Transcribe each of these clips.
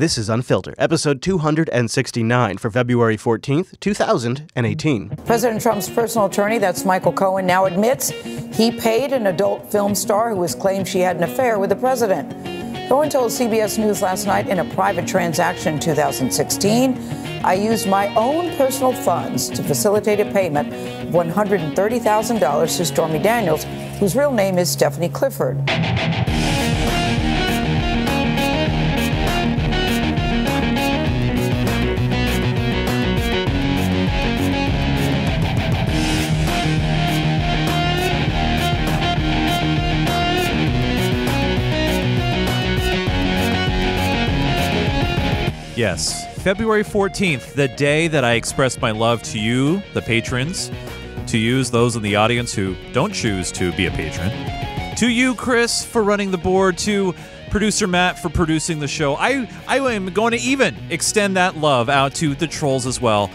This is Unfilter, episode 269 for February 14th, 2018. President Trump's personal attorney, that's Michael Cohen, now admits he paid an adult film star who has claimed she had an affair with the president. Cohen told CBS News last night in a private transaction in 2016, I used my own personal funds to facilitate a payment of $130,000 to Stormy Daniels, whose real name is Stephanie Clifford. Yes, February 14th, the day that I expressed my love to you, the patrons, to you, those in the audience who don't choose to be a patron, to you, Chris, for running the board, to producer Matt for producing the show. I am going to even extend that love out to the trolls as well.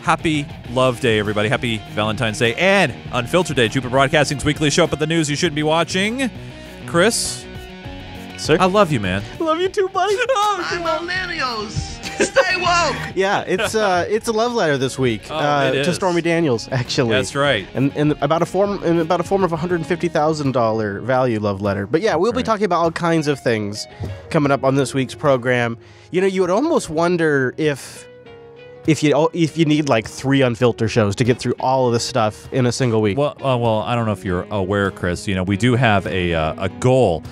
Happy Love Day, everybody. Happy Valentine's Day and Unfiltered Day, Jupiter Broadcasting's weekly show up at the news you shouldn't be watching. Chris? Sir? I love you, man. Love you too, buddy. I'm millennials. Stay woke. Yeah, it's a love letter this week to Stormy Daniels, actually. That's right. And about a form of $150,000 value love letter. But yeah, we'll be talking about all kinds of things coming up on this week's program. You know, you would almost wonder if you need like 3 Unfilter shows to get through all of this stuff in a single week. Well, I don't know if you're aware, Chris. You know, we do have a goal,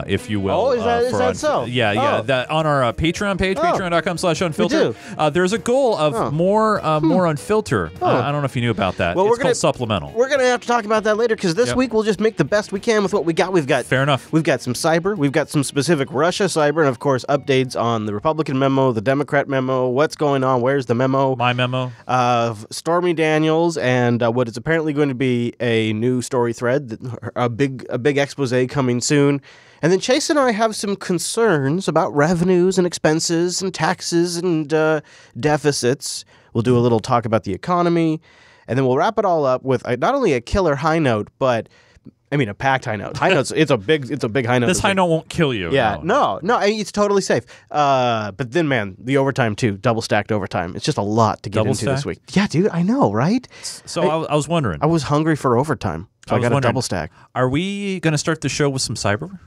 if you will. Oh, is that so? Yeah. That on our Patreon page, patreon.com/unfilter. There's a goal of more Unfilter. I don't know if you knew about that. Well, it's called supplemental. We're gonna have to talk about that later because this week we'll just make the best we can with what we got. Fair enough. We've got some cyber. We've got some specific Russia cyber, and of course updates on the Republican memo, the Democrat memo. What's going on? Where's the memo? My memo of Stormy Daniels and what is apparently going to be a new story thread, a big expose coming soon. And then Chase and I have some concerns about revenues and expenses and taxes and deficits. We'll do a little talk about the economy, and then we'll wrap it all up with not only a killer high note, but a packed high note. High notes. It's a big high note. This high note won't kill you. Yeah, no, it's totally safe. But then, man, the overtime too, double stacked overtime. It's just a lot to get into this week. Yeah, dude, I know, right? So I was wondering. I was hungry for overtime, so I got a double stack. Are we going to start the show with some cyber?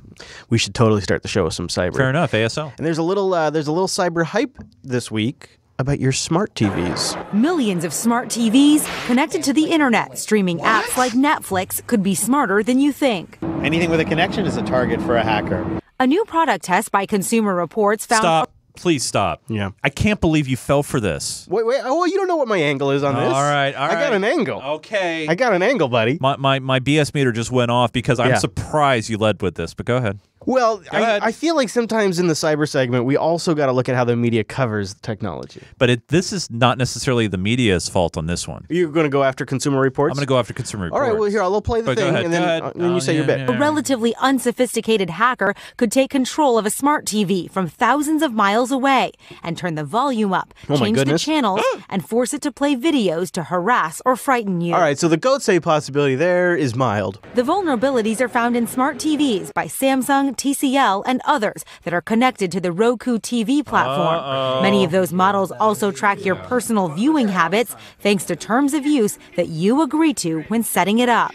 We should totally start the show with some cyber. Fair enough, ASL. And there's a little cyber hype this week about your smart TVs. Millions of smart TVs connected to the internet. Streaming apps like Netflix could be smarter than you think. Anything with a connection is a target for a hacker. A new product test by Consumer Reports found... Stop. Please stop. Yeah. I can't believe you fell for this. Wait. Oh, you don't know what my angle is on this. All right. I got an angle. Okay. I got an angle, buddy. My BS meter just went off because I'm surprised you led with this, but go ahead. Well, I feel like sometimes in the cyber segment, we also got to look at how the media covers technology. But this is not necessarily the media's fault on this one. You're going to go after Consumer Reports? I'm going to go after Consumer Reports. All right, well, here, I'll play the thing, and then you say your bit. A relatively unsophisticated hacker could take control of a smart TV from thousands of miles away and turn the volume up, change the channels, and force it to play videos to harass or frighten you. All right, so the goat-say possibility there is mild. The vulnerabilities are found in smart TVs by Samsung, TCL, and others that are connected to the Roku TV platform. Many of those models also track your personal viewing habits thanks to terms of use that you agree to when setting it up.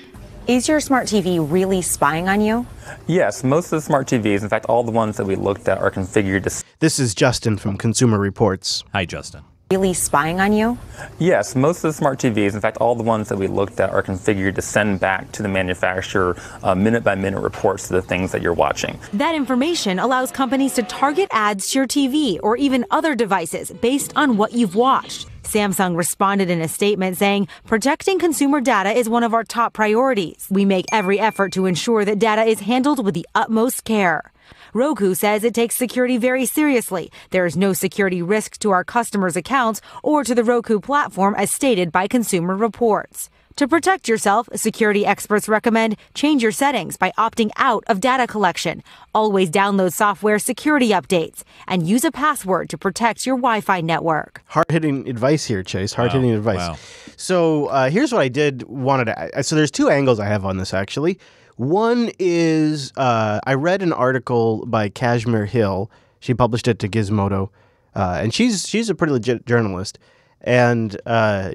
Is your smart TV really spying on you? Yes, most of the smart TVs, in fact, all the ones that we looked at are configured to... This is Justin from Consumer Reports. Hi, Justin. Really spying on you? Yes, most of the smart TVs, in fact, all the ones that we looked at are configured to send back to the manufacturer minute-by-minute reports to the things that you're watching. That information allows companies to target ads to your TV or even other devices based on what you've watched. Samsung responded in a statement saying, protecting consumer data is one of our top priorities. We make every effort to ensure that data is handled with the utmost care. Roku says it takes security very seriously. There is no security risk to our customers' accounts or to the Roku platform as stated by Consumer Reports. To protect yourself, security experts recommend change your settings by opting out of data collection. Always download software security updates and use a password to protect your Wi-Fi network. Hard-hitting advice here, Chase. Hard-hitting advice. Wow. So here's what I wanted to... So there's two angles I have on this, actually. One is I read an article by Kashmir Hill She published it to Gizmodo, and she's a pretty legit journalist. And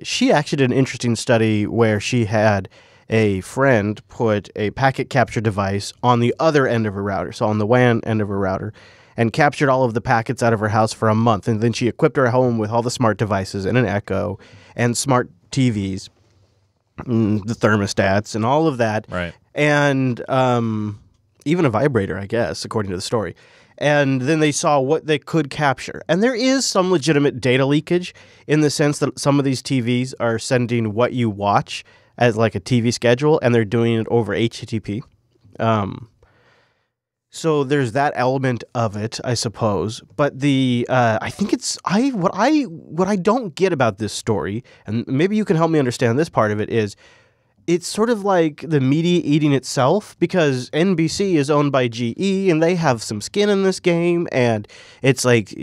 she actually did an interesting study where she had a friend put a packet capture device on the other end of her router, so on the WAN end of her router, and captured all of the packets out of her house for a month. And then she equipped her home with all the smart devices and an Echo and smart TVs, the thermostats and all of that. Right. And even a vibrator, I guess, according to the story. And then they saw what they could capture. And there is some legitimate data leakage in the sense that some of these TVs are sending what you watch as like a TV schedule, and they're doing it over HTTP. So there's that element of it, I suppose. But the I think it's what I don't get about this story, and maybe you can help me understand this part of it, is it's sort of like the media eating itself, because NBC is owned by GE and they have some skin in this game, and it's like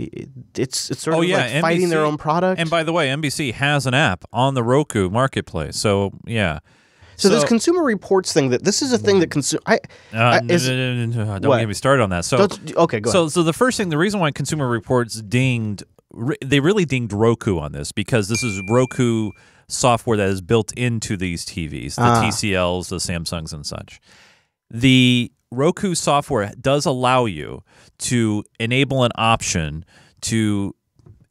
it's sort of like NBC, fighting their own product. And by the way, NBC has an app on the Roku marketplace, so yeah. So this Consumer Reports thing, that this is a thing that don't get me started on that. So okay, go ahead. So the first thing, the reason why Consumer Reports they really dinged Roku on this, because this is Roku software that is built into these TVs, the TCLs, the Samsungs, and such. The Roku software does allow you to enable an option to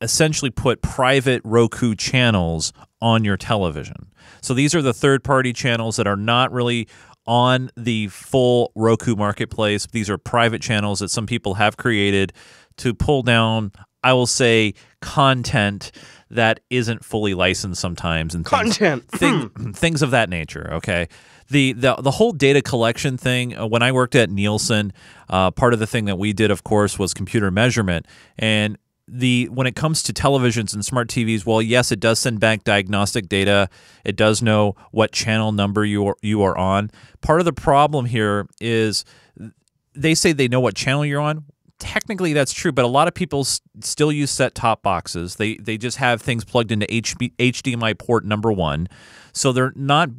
essentially put private Roku channels on your television. So these are the third-party channels that are not really on the full Roku marketplace. These are private channels that some people have created to pull down, I will say, content that isn't fully licensed sometimes, and things of that nature. Okay, the whole data collection thing. When I worked at Nielsen, part of the thing that we did, of course, was computer measurement. And when it comes to televisions and smart TVs, well, yes, it does send back diagnostic data. It does know what channel number you are on. Part of the problem here is they say they know what channel you're on. Technically, that's true, but a lot of people still use set-top boxes. They just have things plugged into HDMI port number 1, so they're not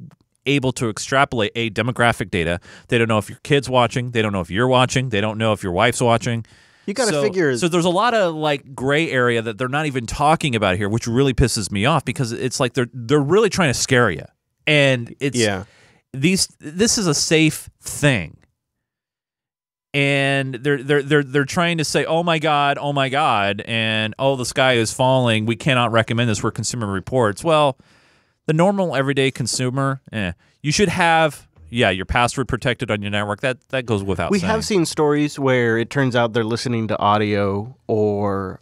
able to extrapolate demographic data. They don't know if your kid's watching. They don't know if you're watching. They don't know if your wife's watching. You got to figure. So there's a lot of like gray area that they're not even talking about here, which really pisses me off, because it's like they're really trying to scare you, and this is a safe thing. And they're trying to say, oh my god, and oh, the sky is falling. We cannot recommend this for Consumer Reports. Well, the normal everyday consumer, you should have your password protected on your network. That goes without saying. We have seen stories where it turns out they're listening to audio or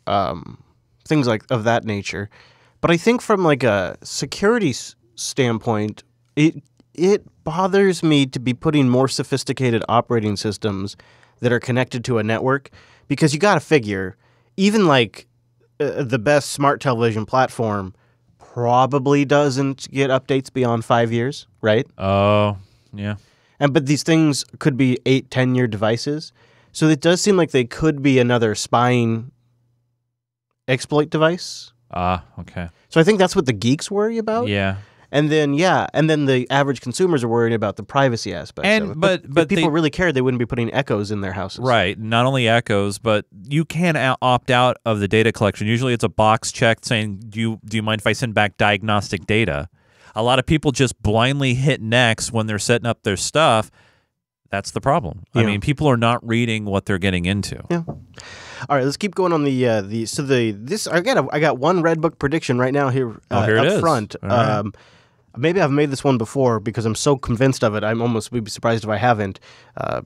things like of that nature. But I think from like a security standpoint, it bothers me to be putting more sophisticated operating systems that are connected to a network, because you got to figure, even like the best smart television platform probably doesn't get updates beyond 5 years, right? Oh, yeah. But these things could be 8-10-year devices, so it does seem like they could be another spying exploit device. Okay. So I think that's what the geeks worry about. Yeah. And then the average consumers are worried about the privacy aspect of it. But if people really cared, they wouldn't be putting Echoes in their houses. Right. Not only Echoes, but you can opt out of the data collection. Usually it's a box check saying, do you mind if I send back diagnostic data? A lot of people just blindly hit next when they're setting up their stuff. That's the problem. Yeah. I mean, people are not reading what they're getting into. Yeah. All right, let's keep going on I got one Redbook prediction right now here, up front. Right. Maybe I've made this one before because I'm so convinced of it. I'm almost would be surprised if I haven't.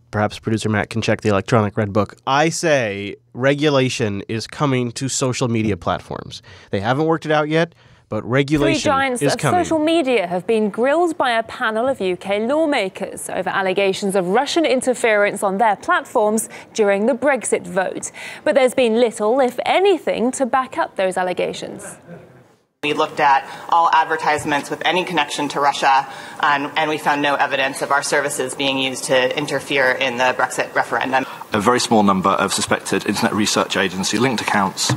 Perhaps producer Matt can check the electronic Red Book. I say regulation is coming to social media platforms. They haven't worked it out yet, but regulation is coming. Three giants of social media have been grilled by a panel of UK lawmakers over allegations of Russian interference on their platforms during the Brexit vote. But there's been little, if anything, to back up those allegations. We looked at all advertisements with any connection to Russia, and we found no evidence of our services being used to interfere in the Brexit referendum. A very small number of suspected Internet Research Agency linked accounts,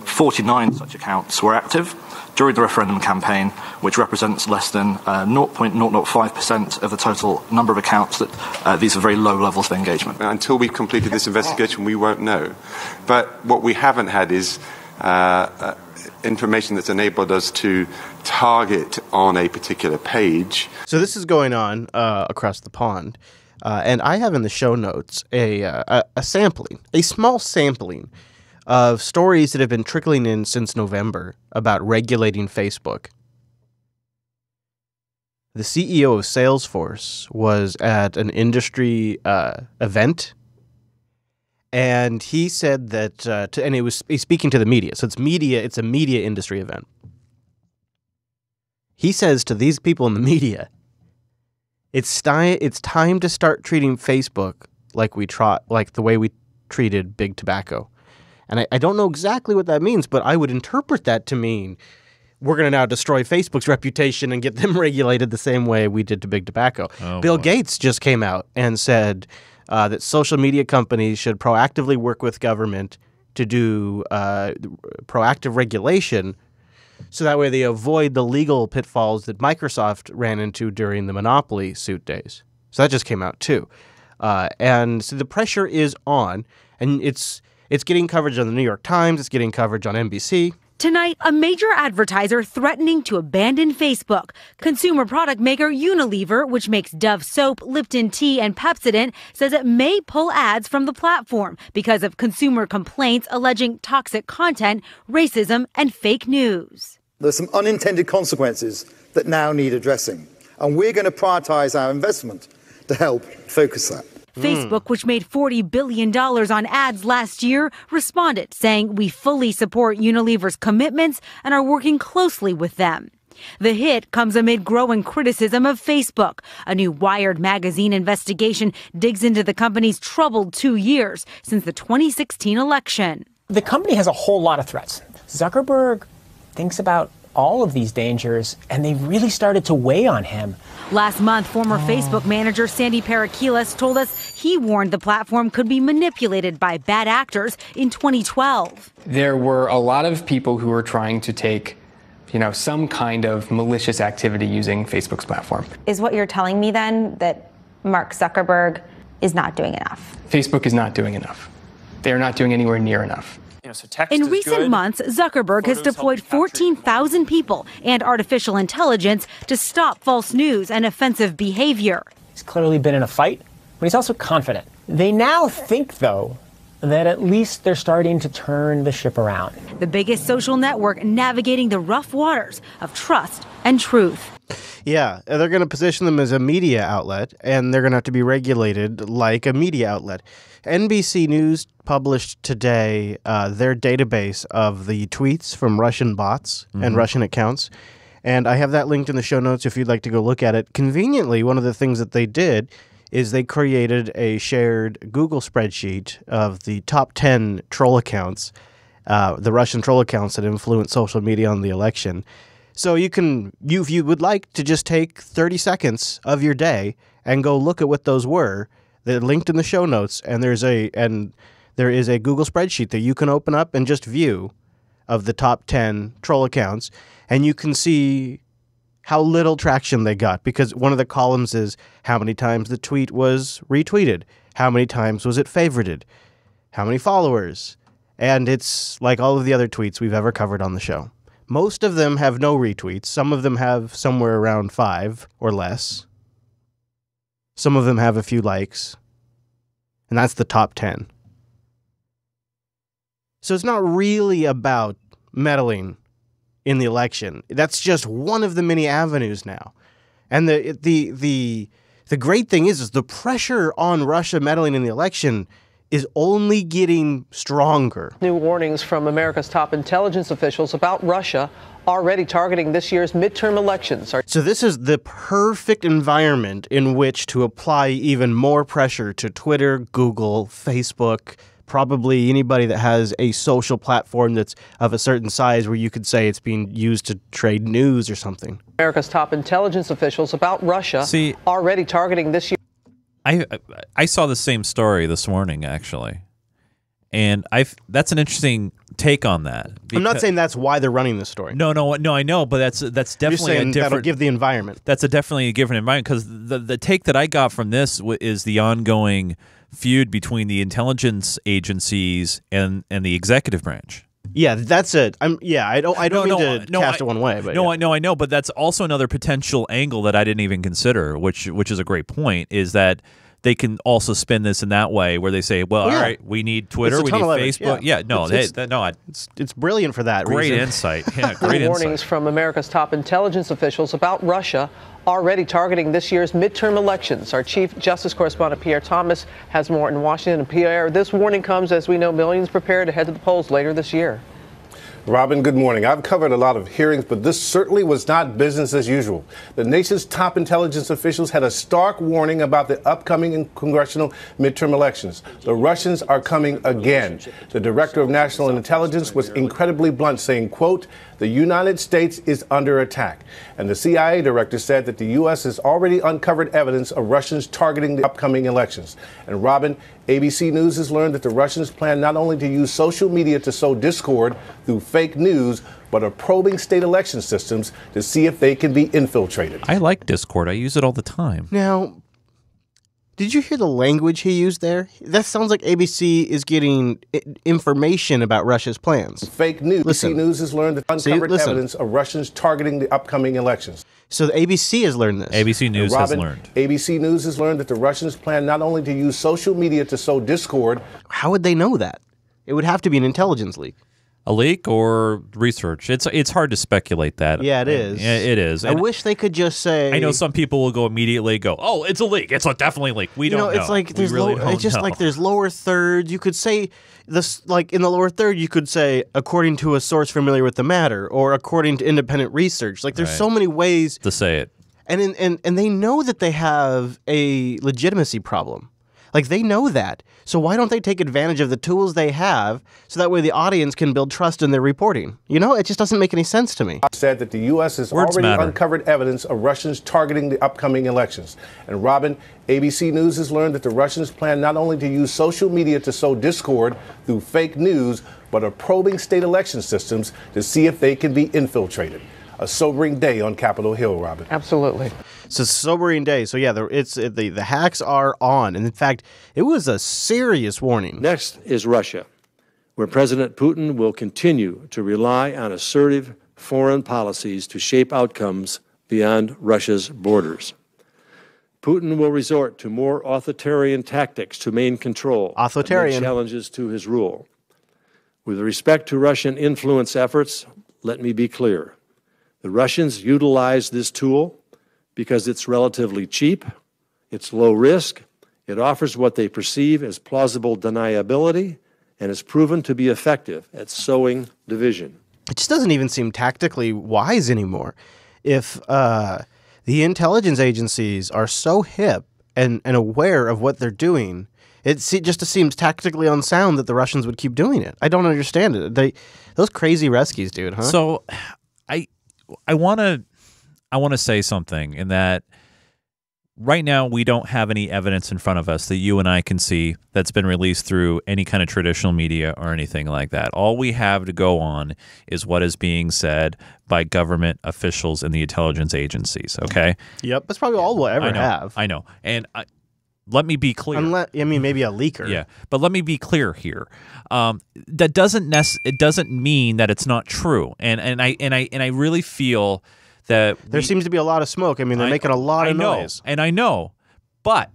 49 such accounts were active. during the referendum campaign, which represents less than 0.005% of the total number of accounts. That these are very low levels of engagement. Until we've completed this investigation, we won't know. But what we haven't had is information that's enabled us to target on a particular page. So this is going on across the pond. And I have in the show notes a sampling, a small sampling of stories that have been trickling in since November about regulating Facebook. The CEO of Salesforce was at an industry event, and he said that, and he's speaking to the media. So it's a media industry event. He says to these people in the media, it's time to start treating Facebook like the way we treated big tobacco. And I don't know exactly what that means, but I would interpret that to mean we're going to now destroy Facebook's reputation and get them regulated the same way we did to big tobacco. Bill Gates just came out and said that social media companies should proactively work with government to do proactive regulation so that way they avoid the legal pitfalls that Microsoft ran into during the monopoly suit days. So that just came out too. And so the pressure is on, and it's getting coverage on the New York Times. It's getting coverage on NBC. Tonight, a major advertiser threatening to abandon Facebook. Consumer product maker Unilever, which makes Dove soap, Lipton tea, and Pepsodent, says it may pull ads from the platform because of consumer complaints alleging toxic content, racism, and fake news. There's some unintended consequences that now need addressing, and we're going to prioritize our investment to help focus that. Facebook, which made $40 billion on ads last year, responded, saying we fully support Unilever's commitments and are working closely with them. The hit comes amid growing criticism of Facebook. A new Wired magazine investigation digs into the company's troubled 2 years since the 2016 election. The company has a whole lot of threats. Zuckerberg thinks about all of these dangers, and they really started to weigh on him. Last month, former Facebook manager Sandy Parakilas told us he warned the platform could be manipulated by bad actors in 2012. There were a lot of people who were trying to take, some kind of malicious activity using Facebook's platform. Is what you're telling me then that Mark Zuckerberg is not doing enough? Facebook is not doing enough. They're not doing anywhere near enough. In recent months, Zuckerberg has deployed 14,000 people and artificial intelligence to stop false news and offensive behavior. He's clearly been in a fight, but he's also confident. They now think, though, that at least they're starting to turn the ship around. The biggest social network navigating the rough waters of trust and truth. Yeah, they're going to position them as a media outlet, and they're going to have to be regulated like a media outlet. NBC News published today their database of the tweets from Russian bots and Russian accounts, and I have that linked in the show notes if you'd like to go look at it. Conveniently, one of the things that they did is they created a shared Google spreadsheet of the top 10 troll accounts, the Russian troll accounts that influenced social media on the election. So you can, if you would like to just take 30 seconds of your day and go look at what those were, they're linked in the show notes, and there is a Google spreadsheet that you can open up and just view of the top 10 troll accounts, and you can see how little traction they got, because one of the columns is how many times the tweet was retweeted, how many times was it favorited, how many followers, and it's like all of the other tweets we've ever covered on the show. Most of them have no retweets. Some of them have somewhere around 5 or less. Some of them have a few likes. And that's the top 10. So it's not really about meddling in the election. That's just one of the many avenues now. And the great thing is the pressure on Russia meddling in the election is only getting stronger. New warnings from America's top intelligence officials about Russia already targeting this year's midterm elections. So this is the perfect environment in which to apply even more pressure to Twitter, Google, Facebook, probably anybody that has a social platform that's of a certain size where you could say it's being used to trade news or something. America's top intelligence officials about Russia already targeting this year. I saw the same story this morning, actually. And that's an interesting take on that. I'm not saying that's why they're running this story. No, I know, but that's definitely a different. That'll give the environment. That's definitely a different environment because the take that I got from this is the ongoing feud between the intelligence agencies and the executive branch. Yeah, that's it. I don't mean to cast it one way, but I know, but that's also another potential angle that I didn't even consider, which is a great point, is that they can also spin this in that way where they say, well, all right, we need Twitter, we need Facebook. It's brilliant for that great reason. Insight. Yeah, great insight. Warnings from America's top intelligence officials about Russia already targeting this year's midterm elections. Our Chief Justice Correspondent Pierre Thomas has more in Washington. And Pierre, this warning comes as we know millions prepare to head to the polls later this year. Robin, good morning. I've covered a lot of hearings, but this certainly was not business as usual. The nation's top intelligence officials had a stark warning about the upcoming congressional midterm elections. The Russians are coming again. The director of national intelligence was incredibly blunt, saying, quote, the United States is under attack. And the CIA director said that the U.S. has already uncovered evidence of Russians targeting the upcoming elections. And Robin, ABC News has learned that the Russians plan not only to use social media to sow discord through fake news, but are probing state election systems to see if they can be infiltrated. I like Discord. I use it all the time. Now, did you hear the language he used there? That sounds like ABC is getting information about Russia's plans. Fake news. ABC News has learned that uncovered evidence of Russians targeting the upcoming elections. So the ABC has learned this. ABC News has learned. ABC News has learned that the Russians plan not only to use social media to sow discord. How would they know that? It would have to be an intelligence leak. A leak or research. It's hard to speculate that. Yeah, it is. It is. I wish they could just say. I know some people will immediately go, "Oh, it's a leak. It's definitely a leak." We don't know. It's like there's like there's lower thirds. You could say this, like in the lower third, you could say according to a source familiar with the matter, or according to independent research. Like there's so many ways to say it, and they know that they have a legitimacy problem. Like they know that. So why don't they take advantage of the tools they have so that way the audience can build trust in their reporting? You know, it just doesn't make any sense to me. Said that the U.S. has already uncovered evidence of Russians targeting the upcoming elections. And Robin, ABC News has learned that the Russians plan not only to use social media to sow discord through fake news, but are probing state election systems to see if they can be infiltrated. A sobering day on Capitol Hill, Robin. Absolutely. It's a sobering day. So yeah, the hacks are on, and in fact, it was a serious warning. Next is Russia, where President Putin will continue to rely on assertive foreign policies to shape outcomes beyond Russia's borders. Putin will resort to more authoritarian tactics to maintain control amid challenges to his rule. With respect to Russian influence efforts, let me be clear. The Russians utilize this tool because it's relatively cheap, it's low risk, it offers what they perceive as plausible deniability, and is proven to be effective at sowing division. It just doesn't even seem tactically wise anymore. If the intelligence agencies are so hip and aware of what they're doing, it just seems tactically unsound that the Russians would keep doing it. I don't understand it. Those crazy rescues, dude, huh? So I want to say something in that right now we don't have any evidence in front of us that you and I can see that's been released through any kind of traditional media or anything like that. All we have to go on is what is being said by government officials and the intelligence agencies, okay? Yep, that's probably all we'll ever have. I know. And let me be clear. Maybe a leaker. Yeah, but let me be clear here. That doesn't mean that it's not true. And I really feel that there seems to be a lot of smoke. I mean, they're making a lot of noise. And I know, but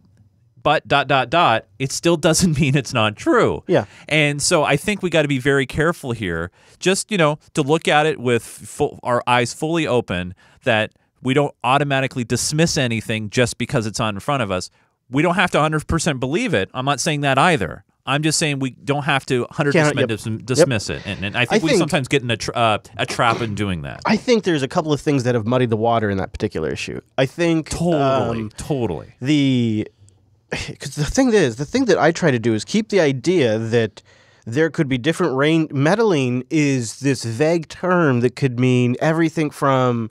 it still doesn't mean it's not true. Yeah. And so I think we got to be very careful here. Just to look at it with our eyes fully open. That we don't automatically dismiss anything just because it's on in front of us. We don't have to 100% believe it. I'm not saying that either. I'm just saying we don't have to 100% dismiss it. And I think we sometimes get in a trap in doing that. I think there's a couple of things that have muddied the water in that particular issue. I think totally. Because the thing that I try to do is keep the idea that there could be different range. Meddling is this vague term that could mean everything from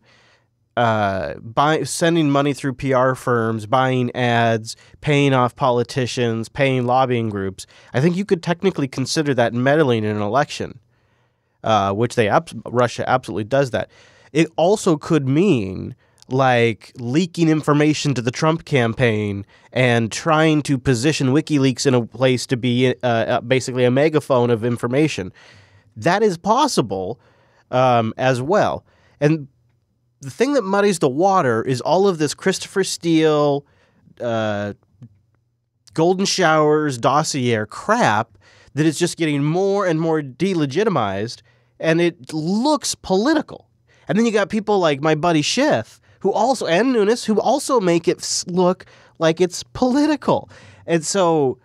sending money through PR firms, buying ads, paying off politicians, paying lobbying groups. I think you could technically consider that meddling in an election. which Russia absolutely does that. It also could mean like leaking information to the Trump campaign and trying to position WikiLeaks in a place to be basically a megaphone of information. That is possible as well. And the thing that muddies the water is all of this Christopher Steele, golden showers, dossier crap that is just getting more and more delegitimized, and it looks political. And then you got people like my buddy Schiff, and Nunes, who also make it look like it's political. And so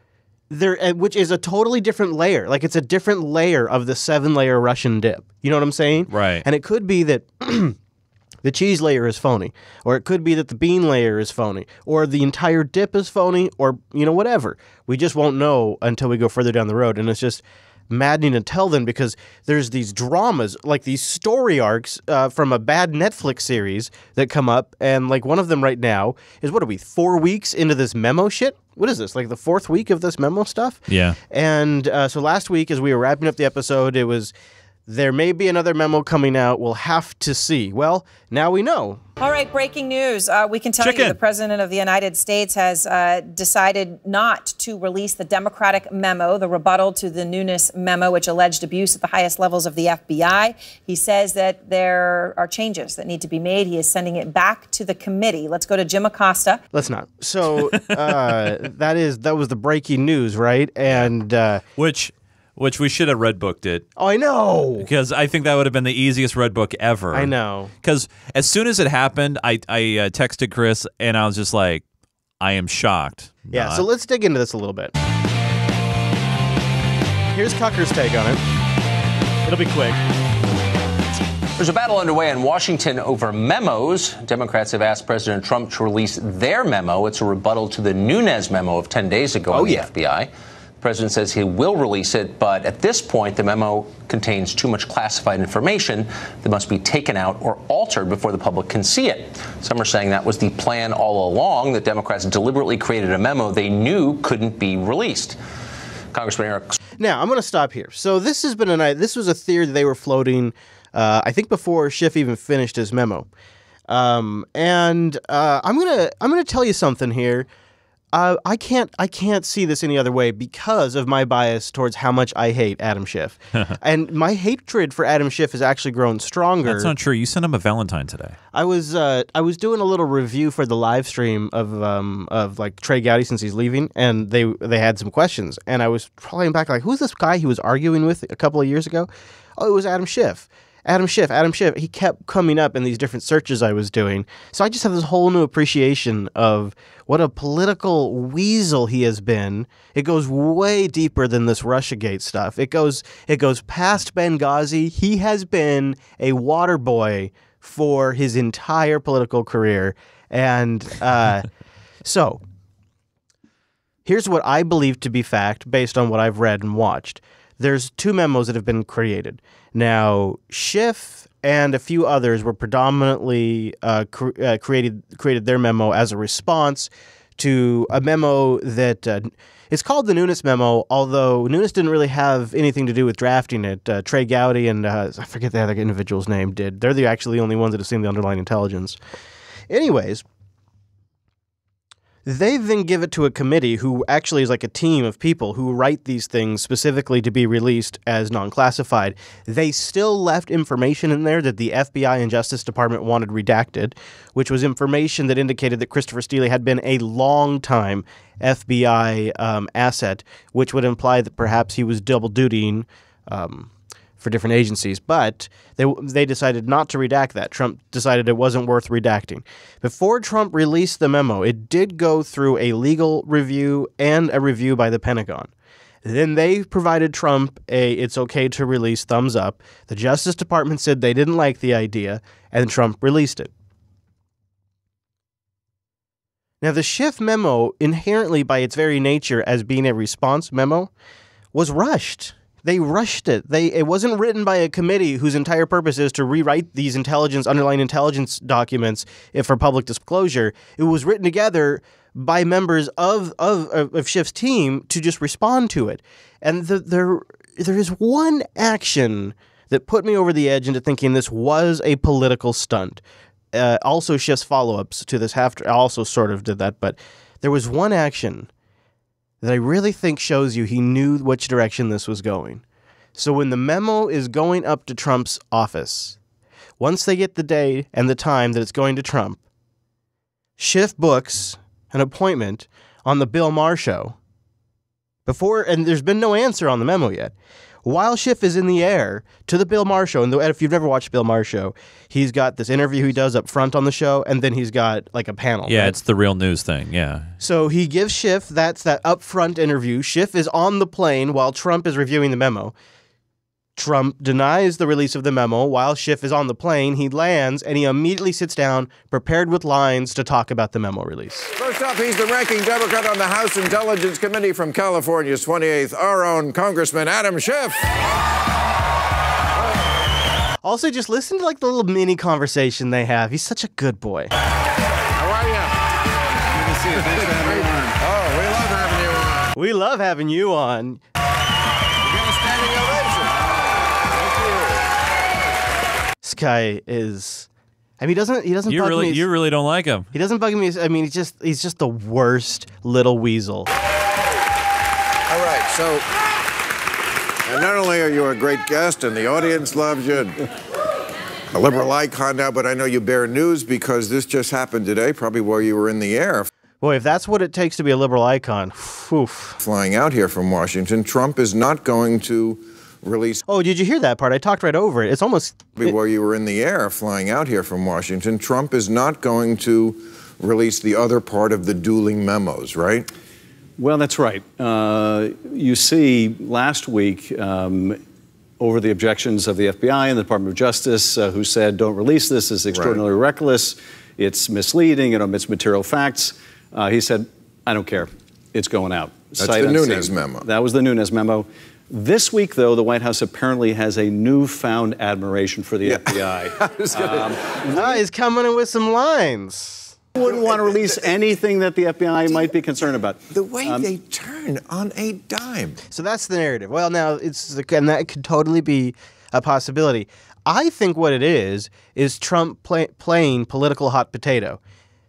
which is a totally different layer. Like, it's a different layer of the 7-layer Russian dip. You know what I'm saying? Right. And it could be that the cheese layer is phony, or it could be that the bean layer is phony, or the entire dip is phony, or, whatever. We just won't know until we go further down the road. And it's just maddening to tell them, because there's these dramas, like these story arcs from a bad Netflix series that come up, and like one of them right now is, what are we, 4 weeks into this memo shit? What is this, like the 4th week of this memo stuff? Yeah. And so last week, as we were wrapping up the episode, it was, there may be another memo coming out. We'll have to see. Well, now we know. All right, breaking news. We can tell you the President of the United States has decided not to release the Democratic memo, the rebuttal to the Nunes memo, which alleged abuse at the highest levels of the FBI. He says that there are changes that need to be made. He is sending it back to the committee. Let's go to Jim Acosta. Let's not. So that was the breaking news, right? And Which we should have red booked it. Oh, I know. Because I think that would have been the easiest red book ever. I know. Because as soon as it happened, I texted Chris and I was just like, I am shocked. Yeah, so let's dig into this a little bit. Here's Cucker's take on it. It'll be quick. There's a battle underway in Washington over memos. Democrats have asked President Trump to release their memo. It's a rebuttal to the Nunes memo of 10 days ago on the FBI. The president says he will release it, but at this point, the memo contains too much classified information that must be taken out or altered before the public can see it. Some are saying that was the plan all along, that Democrats deliberately created a memo they knew couldn't be released. Congressman Eric. Now, I'm going to stop here. So this has been this was a theory that they were floating, I think, before Schiff even finished his memo. I'm gonna tell you something here. I can't see this any other way because of my bias towards how much I hate Adam Schiff. And my hatred for Adam Schiff has actually grown stronger. That's not true. You sent him a Valentine today. I was doing a little review for the live stream of like Trey Gowdy since he's leaving, and they had some questions, and I was trawling back like, who's this guy he was arguing with a couple of years ago? Oh, it was Adam Schiff. Adam Schiff. He kept coming up in these different searches I was doing. So I just have this whole new appreciation of what a political weasel he has been. It goes way deeper than this Russiagate stuff. It goes past Benghazi. He has been a water boy for his entire political career. And so here's what I believe to be fact based on what I've read and watched. There's 2 memos that have been created. Now, Schiff and a few others were predominantly created their memo as a response to a memo that it's called the Nunes memo, although Nunes didn't really have anything to do with drafting it. Trey Gowdy and I forget the other individual's name did. They're actually the only ones that have seen the underlying intelligence. Anyways, they then give it to a committee who actually is like a team of people who write these things specifically to be released as non-classified. They still left information in there that the FBI and Justice Department wanted redacted, which was information that indicated that Christopher Steele had been a long-time FBI asset, which would imply that perhaps he was double dutying for different agencies, but they decided not to redact that. Trump decided it wasn't worth redacting. Before Trump released the memo, it did go through a legal review and a review by the Pentagon. Then they provided Trump it's okay to release thumbs up. The Justice Department said they didn't like the idea, and Trump released it. Now, the Schiff memo, inherently by its very nature as being a response memo, was rushed. They rushed it. It wasn't written by a committee whose entire purpose is to rewrite these underlying intelligence documents for public disclosure. It was written together by members of Schiff's team to just respond to it. And there is one action that put me over the edge into thinking this was a political stunt. Also, Schiff's follow-ups to this also sort of did that, but there was one action that I really think shows you he knew which direction this was going. So when the memo is going up to Trump's office, once they get the day and the time that it's going to Trump, Schiff books an appointment on the Bill Maher show before, and there's been no answer on the memo yet. While Schiff is in the air to the Bill Maher show, and if you've never watched Bill Maher show, he's got this interview he does up front on the show, and then he's got like a panel. Yeah, right? It's the real news thing, yeah. So he gives Schiff, that's that upfront interview. Schiff is on the plane while Trump is reviewing the memo. Trump denies the release of the memo while Schiff is on the plane. He lands, and he immediately sits down, prepared with lines to talk about the memo release. First up, he's the ranking Democrat on the House Intelligence Committee from California's 28th, our own Congressman Adam Schiff. Also, just listen to like the little mini conversation they have. He's such a good boy. How are you? Good to see you. Thanks for having me on. Oh, we love having you on. We love having you on. You got a standing ovation. Thank you. This guy is... I mean, he doesn't You bug really me. you really don't like him. He doesn't bug me. I mean, he's just the worst little weasel. All right, so... And not only are you a great guest and the audience loves you, a liberal icon now, but I know you bear news because this just happened today, probably while you were in the air. Boy, if that's what it takes to be a liberal icon, oof. Flying out here from Washington, Trump is not going to release... Oh, did you hear that part? I talked right over it. It's almost... While you were in the air flying out here from Washington, Trump is not going to release the other part of the dueling memos, right? Well, that's right. You see, last week, over the objections of the FBI and the Department of Justice, who said, don't release this, it's extraordinarily reckless, it's misleading, it omits material facts, he said, I don't care, it's going out. That's the Nunes memo. That was the Nunes memo. This week, though, the White House apparently has a newfound admiration for the FBI. He's coming in with some lines. Wouldn't want to release anything that the FBI might be concerned about. The way they turn on a dime. So that's the narrative. Well, now and that could totally be a possibility. I think what it is Trump playing political hot potato.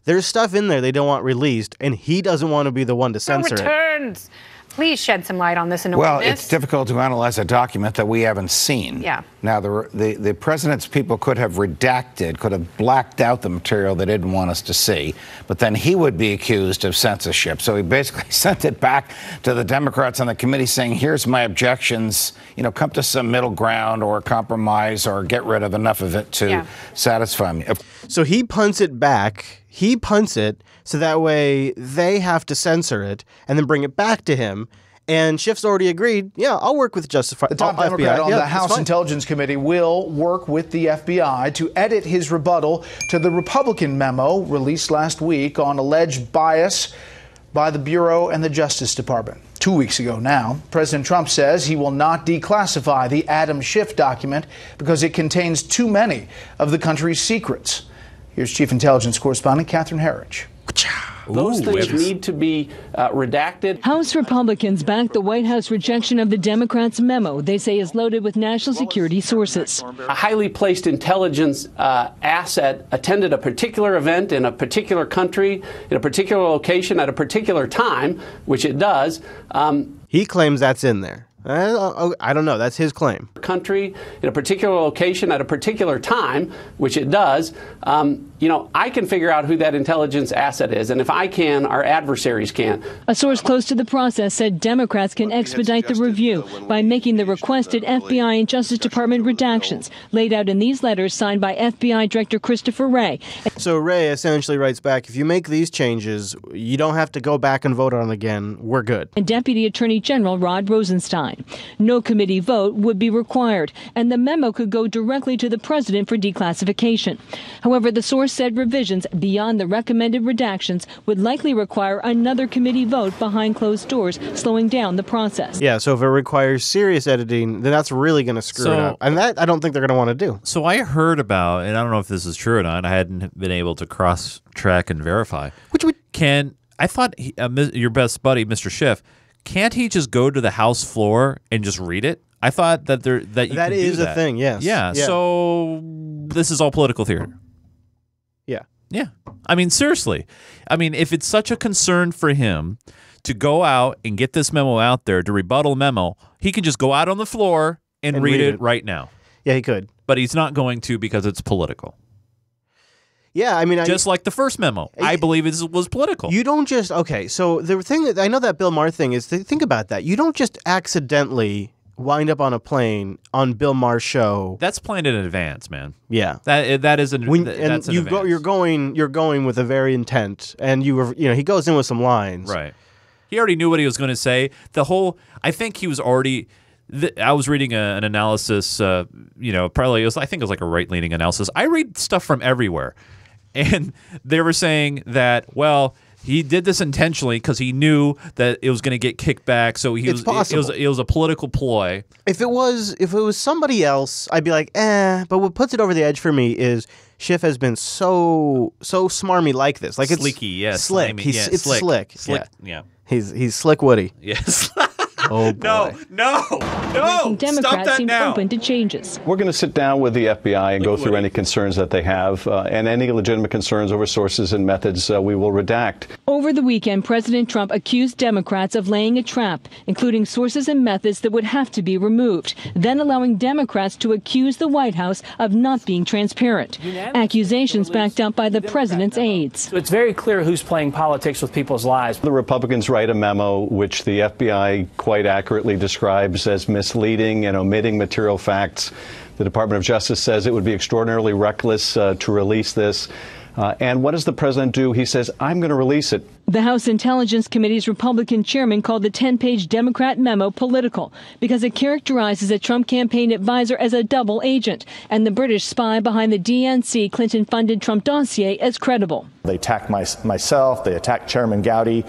There's stuff in there they don't want released, and he doesn't want to be the one to censor it. Please shed some light on this enormous. Well, it's difficult to analyze a document that we haven't seen. Yeah. Now, the president's people could have redacted, could have blacked out the material they didn't want us to see, but then he would be accused of censorship. So he basically sent it back to the Democrats on the committee saying, here's my objections, come to some middle ground or compromise or get rid of enough of it to satisfy me. So he punts it back. He punts it so that way they have to censor it and then bring it back to him. And Schiff's already agreed, I'll work with The top Democrat FBI. on the House Intelligence Committee will work with the FBI to edit his rebuttal to the Republican memo released last week on alleged bias by the Bureau and the Justice Department. 2 weeks ago now, President Trump says he will not declassify the Adam Schiff document because it contains too many of the country's secrets. Here's Chief Intelligence Correspondent Catherine Herridge. Those things need to be redacted. House Republicans backed the White House rejection of the Democrats' memo they say is loaded with national security sources. A highly placed intelligence asset attended a particular event in a particular country, in a particular location, at a particular time, which it does. He claims that's in there. I don't know. That's his claim. Country in a particular location at a particular time, which it does. I can figure out who that intelligence asset is, and if I can, our adversaries can. A source close to the process said Democrats can expedite the review by making the requested FBI and Justice Department redactions laid out in these letters signed by FBI Director Christopher Wray. So Wray essentially writes back, if you make these changes, you don't have to go back and vote on it again. We're good. And Deputy Attorney General Rod Rosenstein. No committee vote would be required, and the memo could go directly to the president for declassification. However, the source said revisions beyond the recommended redactions would likely require another committee vote behind closed doors, slowing down the process. Yeah, so if it requires serious editing, then that's really going to screw it up. And that I don't think they're going to want to do. So I heard about, and I don't know if this is true or not, I hadn't been able to cross-track and verify. I thought your best buddy, Mr. Schiff, can't he just go to the House floor and just read it? I thought that you That can is do a that. thing, yes. Yeah. Yeah. So this is all political theater. Yeah. Yeah. I mean, seriously. I mean, if it's such a concern for him to go out and get this memo out there to rebuttal memo, he can just go out on the floor and read it right now. Yeah, he could. But he's not going to because it's political. Yeah, I mean, just like the first memo, I believe it was political. You don't just so the thing that I know that Bill Maher thing is. Think about that. You don't just accidentally wind up on a plane on Bill Maher's show. That's planned in advance, man. Yeah, that is an. That's an advance. You're going with a very intent, and he goes in with some lines. Right. He already knew what he was going to say. I think he was already. I was reading an analysis. I think it was like a right-leaning analysis. I read stuff from everywhere. And they were saying that, well, he did this intentionally because he knew that it was going to get kicked back. So it was a political ploy. If it was somebody else, I'd be like, But what puts it over the edge for me is Schiff has been so smarmy like this, like Slicky, yes, slick. slimy, It's slick. Yeah. He's Slick Woody. Yes. Oh boy. No. Democrats Stop that seemed now. open to changes. We're going to sit down with the FBI and go through any concerns that they have, and any legitimate concerns over sources and methods we will redact. Over the weekend, President Trump accused Democrats of laying a trap, including sources and methods that would have to be removed, then allowing Democrats to accuse the White House of not being transparent. Accusations backed up by the president's aides. So it's very clear who's playing politics with people's lives. The Republicans write a memo which the FBI quite accurately describes as misleading and omitting material facts. The Department of Justice says it would be extraordinarily reckless to release this. And what does the president do? He says, I'm going to release it. The House Intelligence Committee's Republican chairman called the 10-page Democrat memo political because it characterizes a Trump campaign advisor as a double agent and the British spy behind the DNC Clinton-funded Trump dossier as credible. They attack myself. They attack Chairman Gowdy.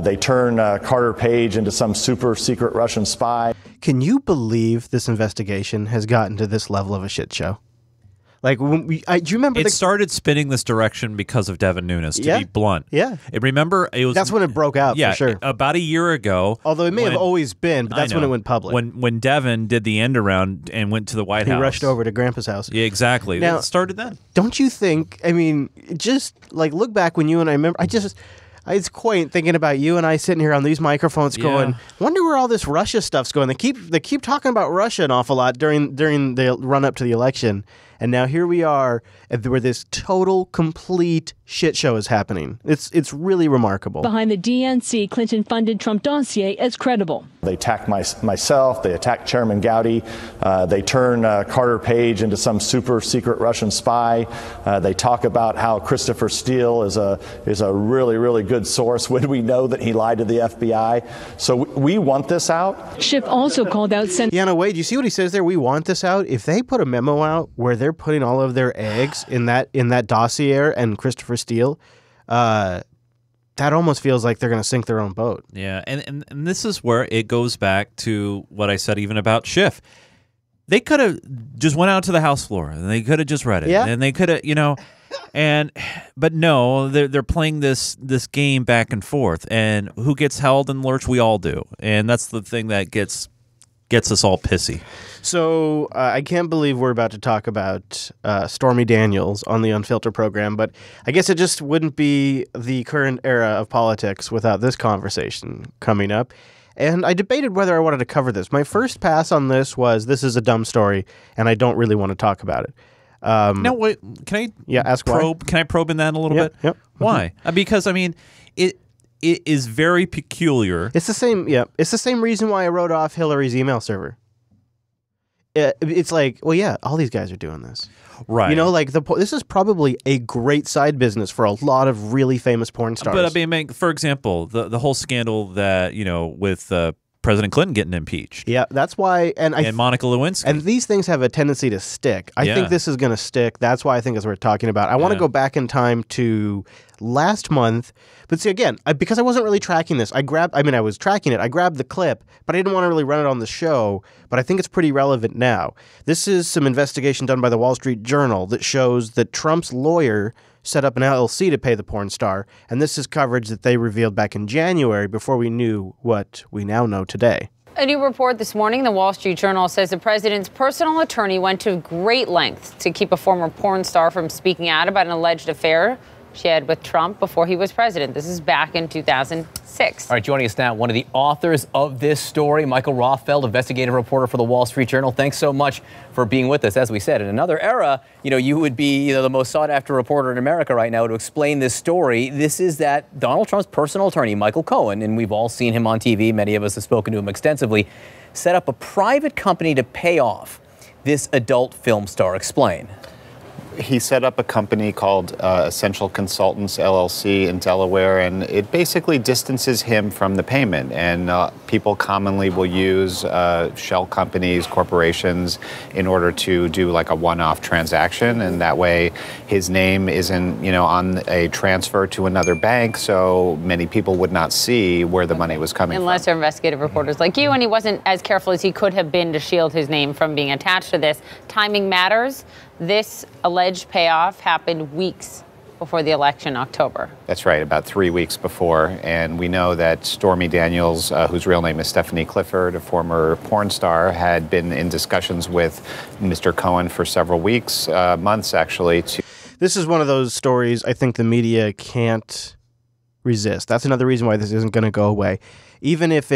They turn Carter Page into some super secret Russian spy. Can you believe this investigation has gotten to this level of a shit show? Like, do you remember it started spinning this direction because of Devin Nunes, to be blunt. Yeah. That's when it broke out, for sure. About a year ago. Although it may have always been, but that's when it went public. When Devin did the end around and went to the White House. He rushed over to Grandpa's house. Yeah, exactly. Now, it started then. Don't you think, just like look back when you and I remember, it's quaint thinking about you and I sitting here on these microphones going, wonder where all this Russia stuff's going. They keep talking about Russia an awful lot during the run up to the election. And now here we are where this total, complete shit show is happening. It's really remarkable. Behind the DNC Clinton-funded Trump dossier as credible. They attack myself. They attack Chairman Gowdy. They turn Carter Page into some super secret Russian spy. They talk about how Christopher Steele is a really, really good source when we know that he lied to the FBI. So we want this out. Schiff also called out Wade, you see what he says there? We want this out. If they put a memo out where they're putting all of their eggs in that dossier and Christopher Steele, that almost feels like they're going to sink their own boat. Yeah, and this is where it goes back to what I said even about Schiff. They could have just went out to the House floor and they could have just read it. Yeah. And they could have, but no, they're playing this game back and forth. And who gets held in lurch? We all do. And that's the thing that gets us all pissy. So I can't believe we're about to talk about Stormy Daniels on the Unfilter program, but I guess it just wouldn't be the current era of politics without this conversation coming up. And I debated whether I wanted to cover this. My first pass on this is a dumb story, and I don't really want to talk about it. No, wait, can I ask probe? Why? Can I probe in that a little bit? Yep. Why? Because, it is very peculiar. It's the same. Yeah, it's the same reason why I wrote off Hillary's email server. It's like, well, yeah, all these guys are doing this, right? This is probably a great side business for a lot of really famous porn stars. But for example, the whole scandal that with President Clinton getting impeached. Yeah, that's why, and Monica Lewinsky. And these things have a tendency to stick. I think this is going to stick. That's why I think it's worth talking about. I want to go back in time to last month. But see, again, because I wasn't really tracking this, I was tracking it. I grabbed the clip, but I didn't want to really run it on the show. But I think it's pretty relevant now. This is some investigation done by the Wall Street Journal that shows that Trump's lawyer set up an LLC to pay the porn star, and this is coverage that they revealed back in January before we knew what we now know today. A new report this morning, the Wall Street Journal says the president's personal attorney went to great lengths to keep a former porn star from speaking out about an alleged affair she had with Trump before he was president. This is back in 2006. All right, joining us now, one of the authors of this story, Michael Rothfeld, investigative reporter for the Wall Street Journal. Thanks so much for being with us. As we said, in another era, you would be the most sought-after reporter in America right now to explain this story. This is that Donald Trump's personal attorney, Michael Cohen, and we've all seen him on TV, many of us have spoken to him extensively, set up a private company to pay off this adult film star. Explain. He set up a company called Essential Consultants, LLC in Delaware, and it basically distances him from the payment. And people commonly will use shell companies, corporations, in order to do like a one-off transaction. And that way his name isn't, on a transfer to another bank, so many people would not see where the money was coming from. Unless they're investigative reporters like you, and he wasn't as careful as he could have been to shield his name from being attached to this. Timing matters. This alleged payoff happened weeks before the election, October. That's right, about 3 weeks before. And we know that Stormy Daniels, whose real name is Stephanie Clifford, a former porn star, had been in discussions with Mr. Cohen for several weeks, months actually. This is one of those stories I think the media can't resist. That's another reason why this isn't going to go away. Even if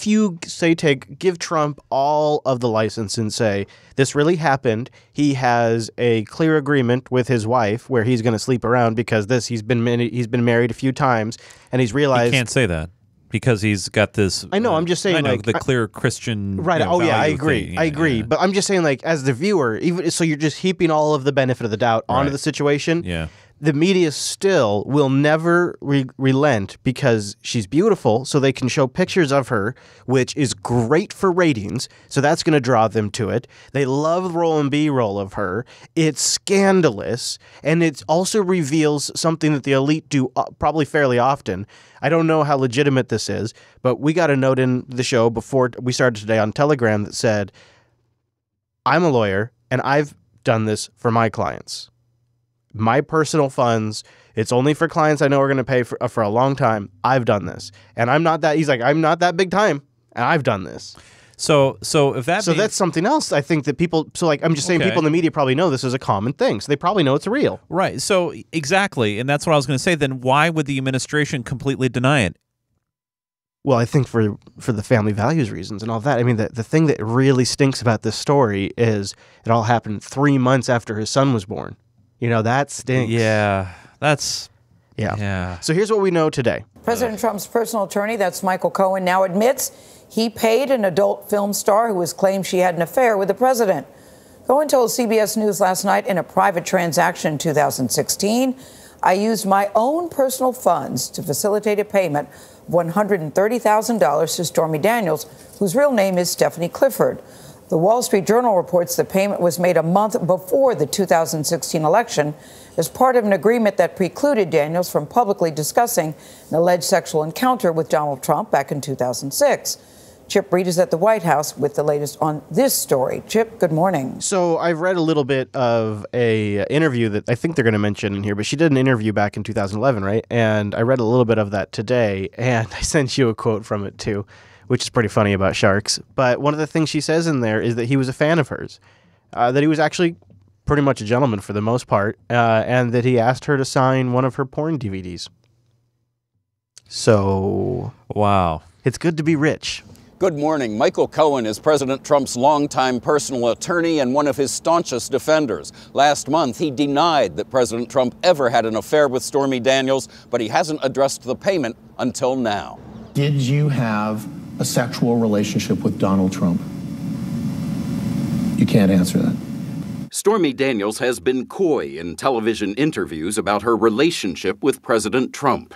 you say give Trump all of the license and say this really happened, he has a clear agreement with his wife where he's going to sleep around because he's been married a few times and he's realized he can't say that because he's got this. I know. I'm just saying, the clear Christian. Right. I agree. Thing. I agree. But I'm just saying, as the viewer, even so, you're just heaping all of the benefit of the doubt onto the situation. Yeah. The media still will never relent because she's beautiful, so they can show pictures of her, which is great for ratings, so that's going to draw them to it. They love roll and B-roll of her. It's scandalous, and it also reveals something that the elite do probably fairly often. I don't know how legitimate this is, but we got a note in the show before we started today on Telegram that said, I'm a lawyer, and I've done this for my clients. My personal funds, it's only for clients I know are going to pay for a long time. I've done this. And I'm not that, he's like, I'm not that big time, and I've done this. So if that So that's something else I think that people, I'm just saying people in the media probably know this is a common thing. So they probably know it's real. Right. So exactly. And that's what I was going to say. Then why would the administration completely deny it? Well, I think for the family values reasons and all that. I mean, the thing that really stinks about this story is it all happened 3 months after his son was born. That stinks. Yeah, Yeah. So here's what we know today. President Trump's personal attorney, that's Michael Cohen, now admits he paid an adult film star who was claimed she had an affair with the president. Cohen told CBS News last night in a private transaction in 2016, I used my own personal funds to facilitate a payment of $130,000 to Stormy Daniels, whose real name is Stephanie Clifford. The Wall Street Journal reports the payment was made a month before the 2016 election as part of an agreement that precluded Daniels from publicly discussing an alleged sexual encounter with Donald Trump back in 2006. Chip Reed is at the White House with the latest on this story. Chip, good morning. So I've read a little bit of a interview that I think they're going to mention in here, but she did an interview back in 2011, right? And I read a little bit of that today, and I sent you a quote from it too, which is pretty funny about sharks. But one of the things she says in there is that he was a fan of hers, that he was actually pretty much a gentleman for the most part, and that he asked her to sign one of her porn DVDs. So, wow. It's good to be rich. Good morning. Michael Cohen is President Trump's longtime personal attorney and one of his staunchest defenders. Last month, he denied that President Trump ever had an affair with Stormy Daniels, but he hasn't addressed the payment until now. Did you have a sexual relationship with Donald Trump? You can't answer that. Stormy Daniels has been coy in television interviews about her relationship with President Trump.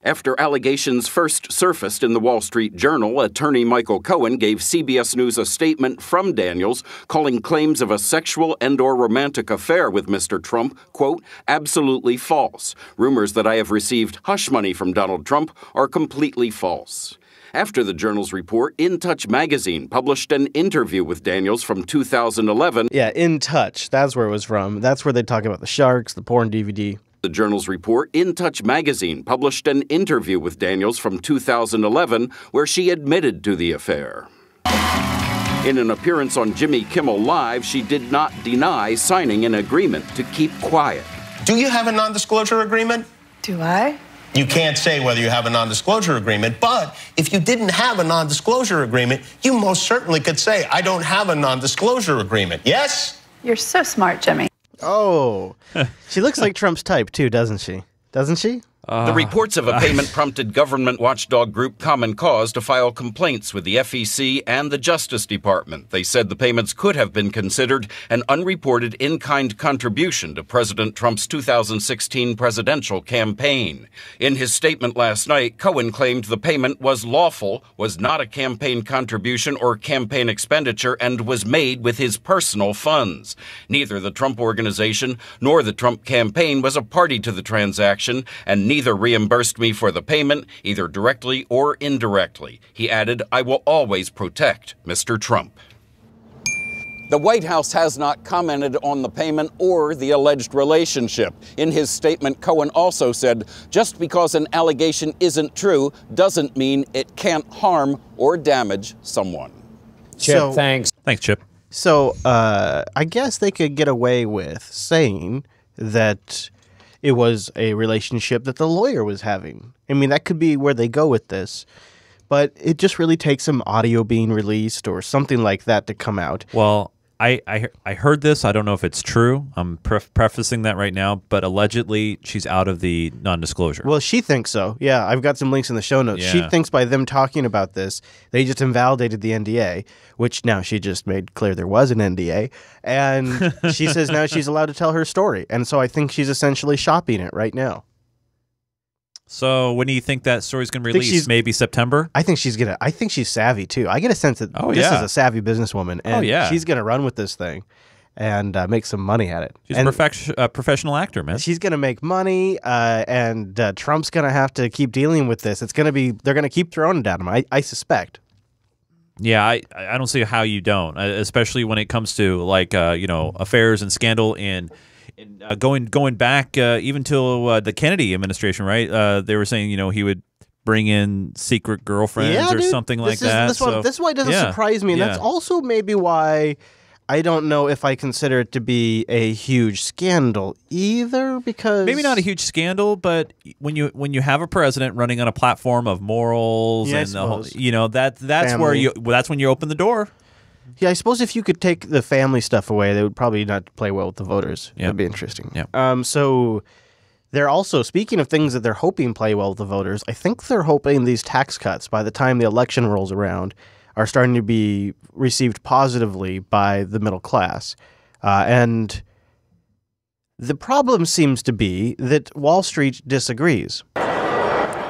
After allegations first surfaced in the Wall Street Journal, attorney Michael Cohen gave CBS News a statement from Daniels calling claims of a sexual and/or romantic affair with Mr. Trump, quote, absolutely false. Rumors that I have received hush money from Donald Trump are completely false. After the Journal's report, In Touch magazine published an interview with Daniels from 2011. Yeah, In Touch. That's where it was from. That's where they talk about the sharks, the porn DVD. The Journal's report, In Touch magazine published an interview with Daniels from 2011 where she admitted to the affair. In an appearance on Jimmy Kimmel Live, she did not deny signing an agreement to keep quiet. Do you have a non-disclosure agreement? Do I? You can't say whether you have a non-disclosure agreement, but if you didn't have a non-disclosure agreement, you most certainly could say, I don't have a non-disclosure agreement. Yes? You're so smart, Jimmy. Oh, she looks like Trump's type, too, doesn't she? Doesn't she? The reports of a payment prompted government watchdog group Common Cause to file complaints with the FEC and the Justice Department. They said the payments could have been considered an unreported in-kind contribution to President Trump's 2016 presidential campaign. In his statement last night, Cohen claimed the payment was lawful, was not a campaign contribution or campaign expenditure, and was made with his personal funds. Neither the Trump Organization nor the Trump campaign was a party to the transaction, and neither reimbursed me for the payment, either directly or indirectly. He added, I will always protect Mr. Trump. The White House has not commented on the payment or the alleged relationship. In his statement, Cohen also said, just because an allegation isn't true doesn't mean it can't harm or damage someone. Chip, thanks. Thanks, Chip. So I guess they could get away with saying that it was a relationship that the lawyer was having. I mean, that could be where they go with this. But it just really takes some audio being released or something like that to come out. Well, I heard this. I don't know if it's true. I'm prefacing that right now. But allegedly, she's out of the non-disclosure. Well, she thinks so. Yeah, I've got some links in the show notes. Yeah. She thinks by them talking about this, they just invalidated the NDA, which now she just made clear there was an NDA. And she says now she's allowed to tell her story. And so I think she's essentially shopping it right now. So when do you think that story's going to release? Maybe September? I think she's savvy too. I get a sense that this is a savvy buzzwoman, and she's going to run with this thing and make some money at it. She's a professional actor, man. She's going to make money, and Trump's going to have to keep dealing with this. They're going to keep throwing it at him, I suspect. Yeah, I don't see how you don't, especially when it comes to like affairs and scandal and going back even till the Kennedy administration, right? They were saying he would bring in secret girlfriends or something like that. This is why it doesn't surprise me, and that's also maybe why I don't know if I consider it to be a huge scandal either, because maybe not a huge scandal, but when you have a president running on a platform of morals and that's when you open the door. Yeah, I suppose if you could take the family stuff away, they would probably not play well with the voters. Yep. That'd be interesting. Yep. So they're also, speaking of things that they're hoping play well with the voters, I think they're hoping these tax cuts, by the time the election rolls around, are starting to be received positively by the middle class. And the problem seems to be that Wall Street disagrees.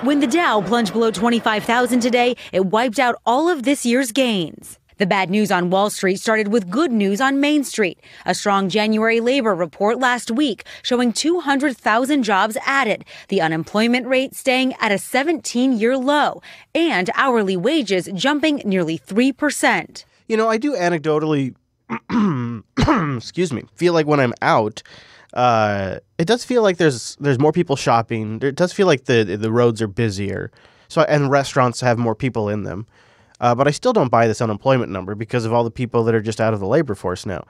When the Dow plunged below 25,000 today, it wiped out all of this year's gains. The bad news on Wall Street started with good news on Main Street. A strong January labor report last week showing 200,000 jobs added, the unemployment rate staying at a 17-year low, and hourly wages jumping nearly 3%. I do anecdotally, feel like when I'm out, it does feel like there's more people shopping. It does feel like the roads are busier, and restaurants have more people in them. But I still don't buy this unemployment number because of all the people that are just out of the labor force now.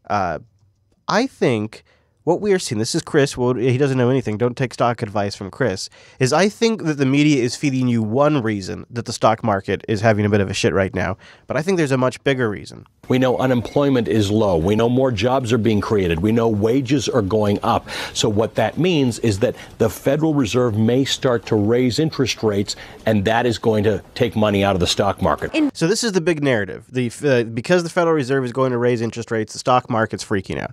I think what we are seeing, this is Chris, well, he doesn't know anything, don't take stock advice from Chris, is I think that the media is feeding you one reason that the stock market is having a bit of a shit right now, but I think there's a much bigger reason. We know unemployment is low. We know more jobs are being created. We know wages are going up. So what that means is that the Federal Reserve may start to raise interest rates, and that is going to take money out of the stock market. So this is the big narrative. Because the Federal Reserve is going to raise interest rates, the stock market's freaking out.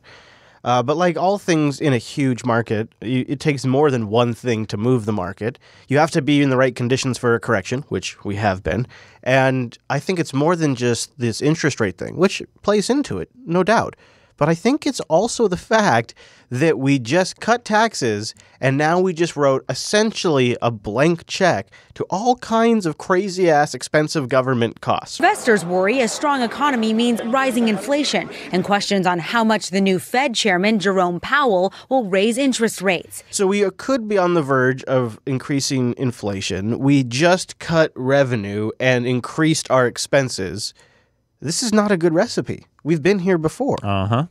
But like all things in a huge market, it takes more than one thing to move the market. You have to be in the right conditions for a correction, which we have been. And I think it's more than just this interest rate thing, which plays into it, no doubt. But I think it's also the fact that we just cut taxes and now we just wrote essentially a blank check to all kinds of crazy-ass expensive government costs. Investors worry a strong economy means rising inflation and questions on how much the new Fed chairman, Jerome Powell, will raise interest rates. So we could be on the verge of increasing inflation. We just cut revenue and increased our expenses. This is not a good recipe. We've been here before. Uh-huh.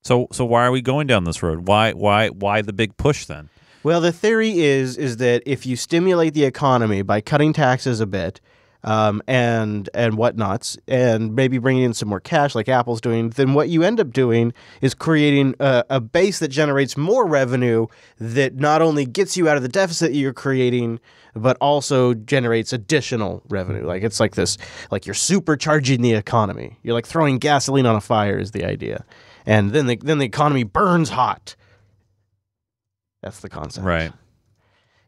So why are we going down this road? Why the big push then? Well, the theory is that if you stimulate the economy by cutting taxes a bit, and whatnots, and maybe bringing in some more cash like Apple's doing, then what you end up doing is creating a base that generates more revenue that not only gets you out of the deficit you're creating, but also generates additional revenue. Like it's like this, like you're supercharging the economy. You're like throwing gasoline on a fire is the idea. And then the economy burns hot. That's the concept. Right.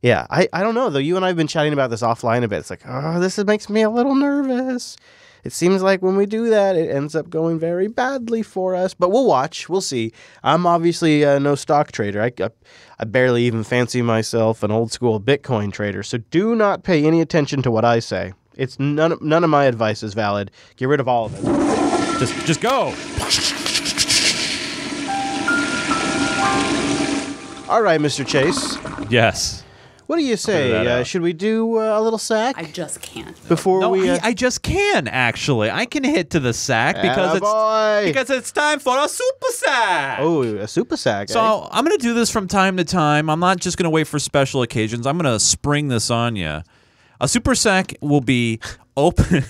Yeah, I don't know, though. You and I have been chatting about this offline a bit. It's like, oh, this makes me a little nervous. It seems like when we do that, it ends up going very badly for us. But we'll watch. We'll see. I'm obviously no stock trader. I barely even fancy myself an old-school Bitcoin trader. So do not pay any attention to what I say. It's none of my advice is valid. Get rid of all of it. Just go. All right, Mr. Chase. Yes. What do you say? Should we do a little sack? I just can't. Before we, I just can actually. I can hit to the sack because it's time for a super sack. Oh, a super sack. So I'm going to do this from time to time. I'm not just going to wait for special occasions. I'm going to spring this on you. A super sack will be open.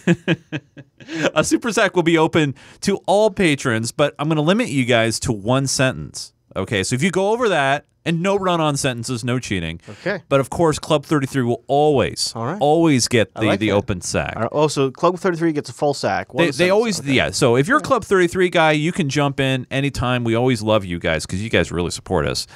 A super sack will be open to all patrons, but I'm going to limit you guys to one sentence. Okay, so if you go over that. And no run-on sentences, no cheating. Okay. But, of course, Club 33 will always get the open sack. Oh, so Club 33 gets a full sack. They always, yeah. So if you're a Club 33 guy, you can jump in anytime. We always love you guys because you guys really support us.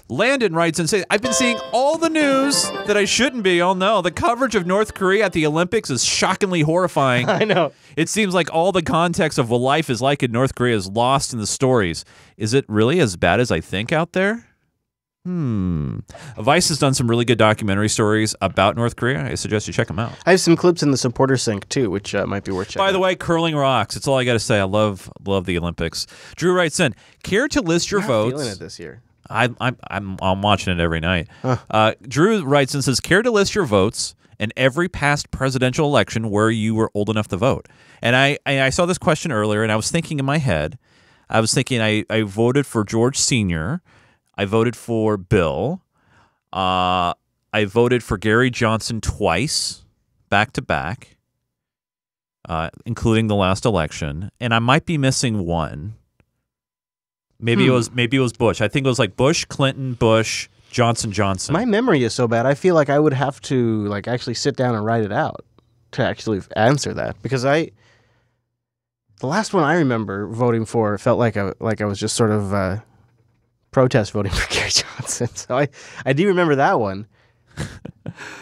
Landon writes and says, I've been seeing all the news that I shouldn't be. Oh, no. The coverage of North Korea at the Olympics is shockingly horrifying. I know. It seems like all the context of what life is like in North Korea is lost in the stories. Is it really as bad as I think out there? Vice has done some really good documentary stories about North Korea. I suggest you check them out. I have some clips in the supporter sync too, which might be worth checking. By the way, curling rocks. That's all I got to say. I love the Olympics. Drew writes in, care to list your votes? Feeling it this year. I'm watching it every night. Drew writes and says, care to list your votes in every past presidential election where you were old enough to vote. And I saw this question earlier, and I was thinking in my head, I voted for George Sr., I voted for Bill. I voted for Gary Johnson twice, back to back, including the last election, and I might be missing one. Maybe it was Bush. I think it was like Bush, Clinton, Bush, Johnson. My memory is so bad. I feel like I would have to actually sit down and write it out to actually answer that because the last one I remember voting for felt like I was just sort of. Protest voting for Gary Johnson. So I do remember that one.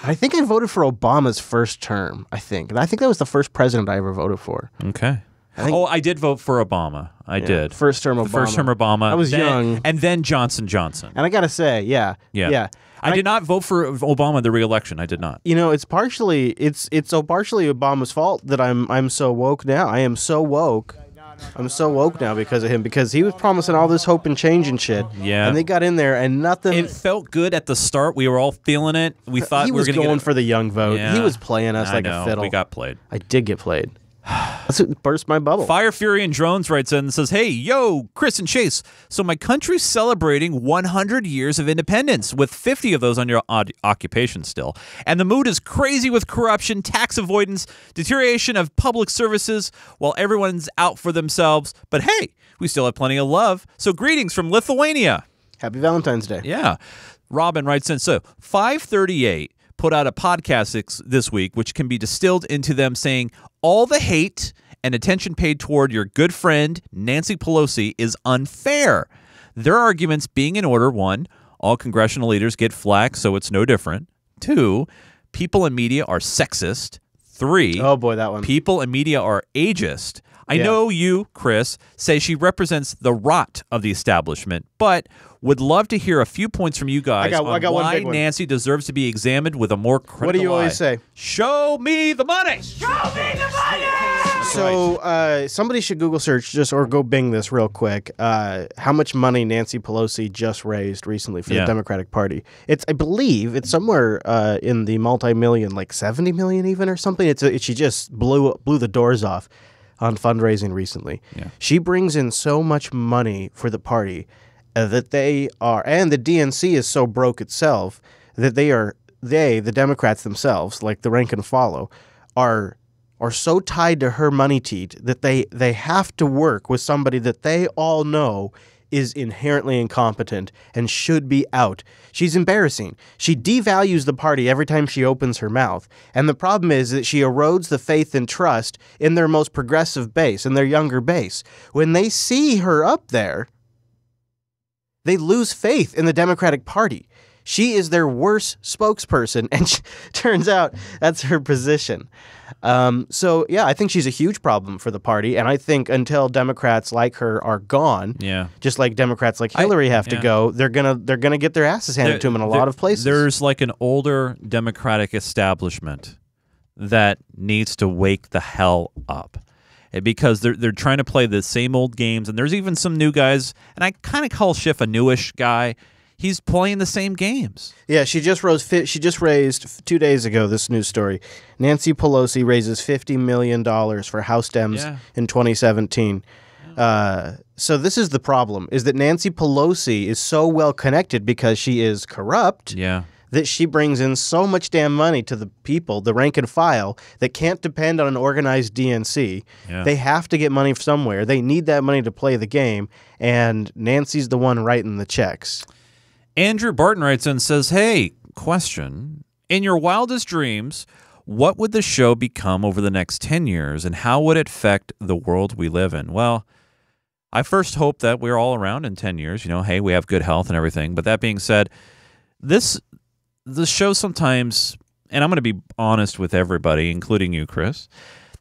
I think I voted for Obama's first term, I think. And I think that was the first president I ever voted for. Okay. I did vote for Obama. I did. First term Obama. First term Obama. I was young. And then Johnson. And I got to say, yeah. I did not vote for Obama the re-election. I did not. You know, it's partially Obama's fault that I'm so woke now. I am so woke. I'm so woke now because of him, because he was promising all this hope and change and shit. Yeah. And they got in there and nothing. It felt good at the start. We were all feeling it. We thought he was going for the young vote. Yeah. He was playing us like a fiddle. We got played. I did get played. That's what burst my bubble. Fire Fury and Drones writes in and says, hey, yo, Chris and Chase. So my country's celebrating 100 years of independence with 50 of those under occupation still. And the mood is crazy with corruption, tax avoidance, deterioration of public services while everyone's out for themselves. But hey, we still have plenty of love. So greetings from Lithuania. Happy Valentine's Day. Yeah. Robin writes in, so 538 put out a podcast this week, which can be distilled into them saying all the hate and attention paid toward your good friend Nancy Pelosi is unfair. Their arguments being in order: 1, all congressional leaders get flack, so it's no different. 2, people in media are sexist. 3, oh boy, that one. People in media are ageist. I know you, Chris, say she represents the rot of the establishment, but would love to hear a few points from you guys on one why big one. Nancy deserves to be examined with a more critical What do you eye. always say? Show me the money! Show me the money! So somebody should Google search or go Bing this real quick. How much money Nancy Pelosi just raised recently for the Democratic Party? I believe it's somewhere in the multi-million, like 70 million even or something. She just blew the doors off on fundraising recently. Yeah. She brings in so much money for the party that they are, and the DNC is so broke itself that the Democrats themselves, like the rank and follow, are so tied to her money teat that they have to work with somebody that they all know is inherently incompetent and should be out. She's embarrassing. She devalues the party every time she opens her mouth. And the problem is that she erodes the faith and trust in their most progressive base, in their younger base. When they see her up there, they lose faith in the Democratic Party. She is their worst spokesperson, and turns out that's her position. So, yeah, I think she's a huge problem for the party, and I think until Democrats like her are gone, just like Democrats like Hillary have to go, they're gonna get their asses handed to them in a lot of places. There's like an older Democratic establishment that needs to wake the hell up. Because they're trying to play the same old games, and there's even some new guys, and I kind of call Schiff a newish guy. He's playing the same games. Yeah, she just raised 2 days ago, this news story. Nancy Pelosi raises $50 million for House Dems in 2017. So this is the problem, is that Nancy Pelosi is so well connected because she is corrupt that she brings in so much damn money to the people, the rank and file, that can't depend on an organized DNC. They have to get money from somewhere. They need that money to play the game, and Nancy's the one writing the checks. Andrew Barton writes in and says, hey, question. In your wildest dreams, what would the show become over the next 10 years, and how would it affect the world we live in? Well, I first hope that we're all around in 10 years. You know, hey, we have good health and everything. But that being said, the show sometimes, and I'm going to be honest with everybody, including you, Chris,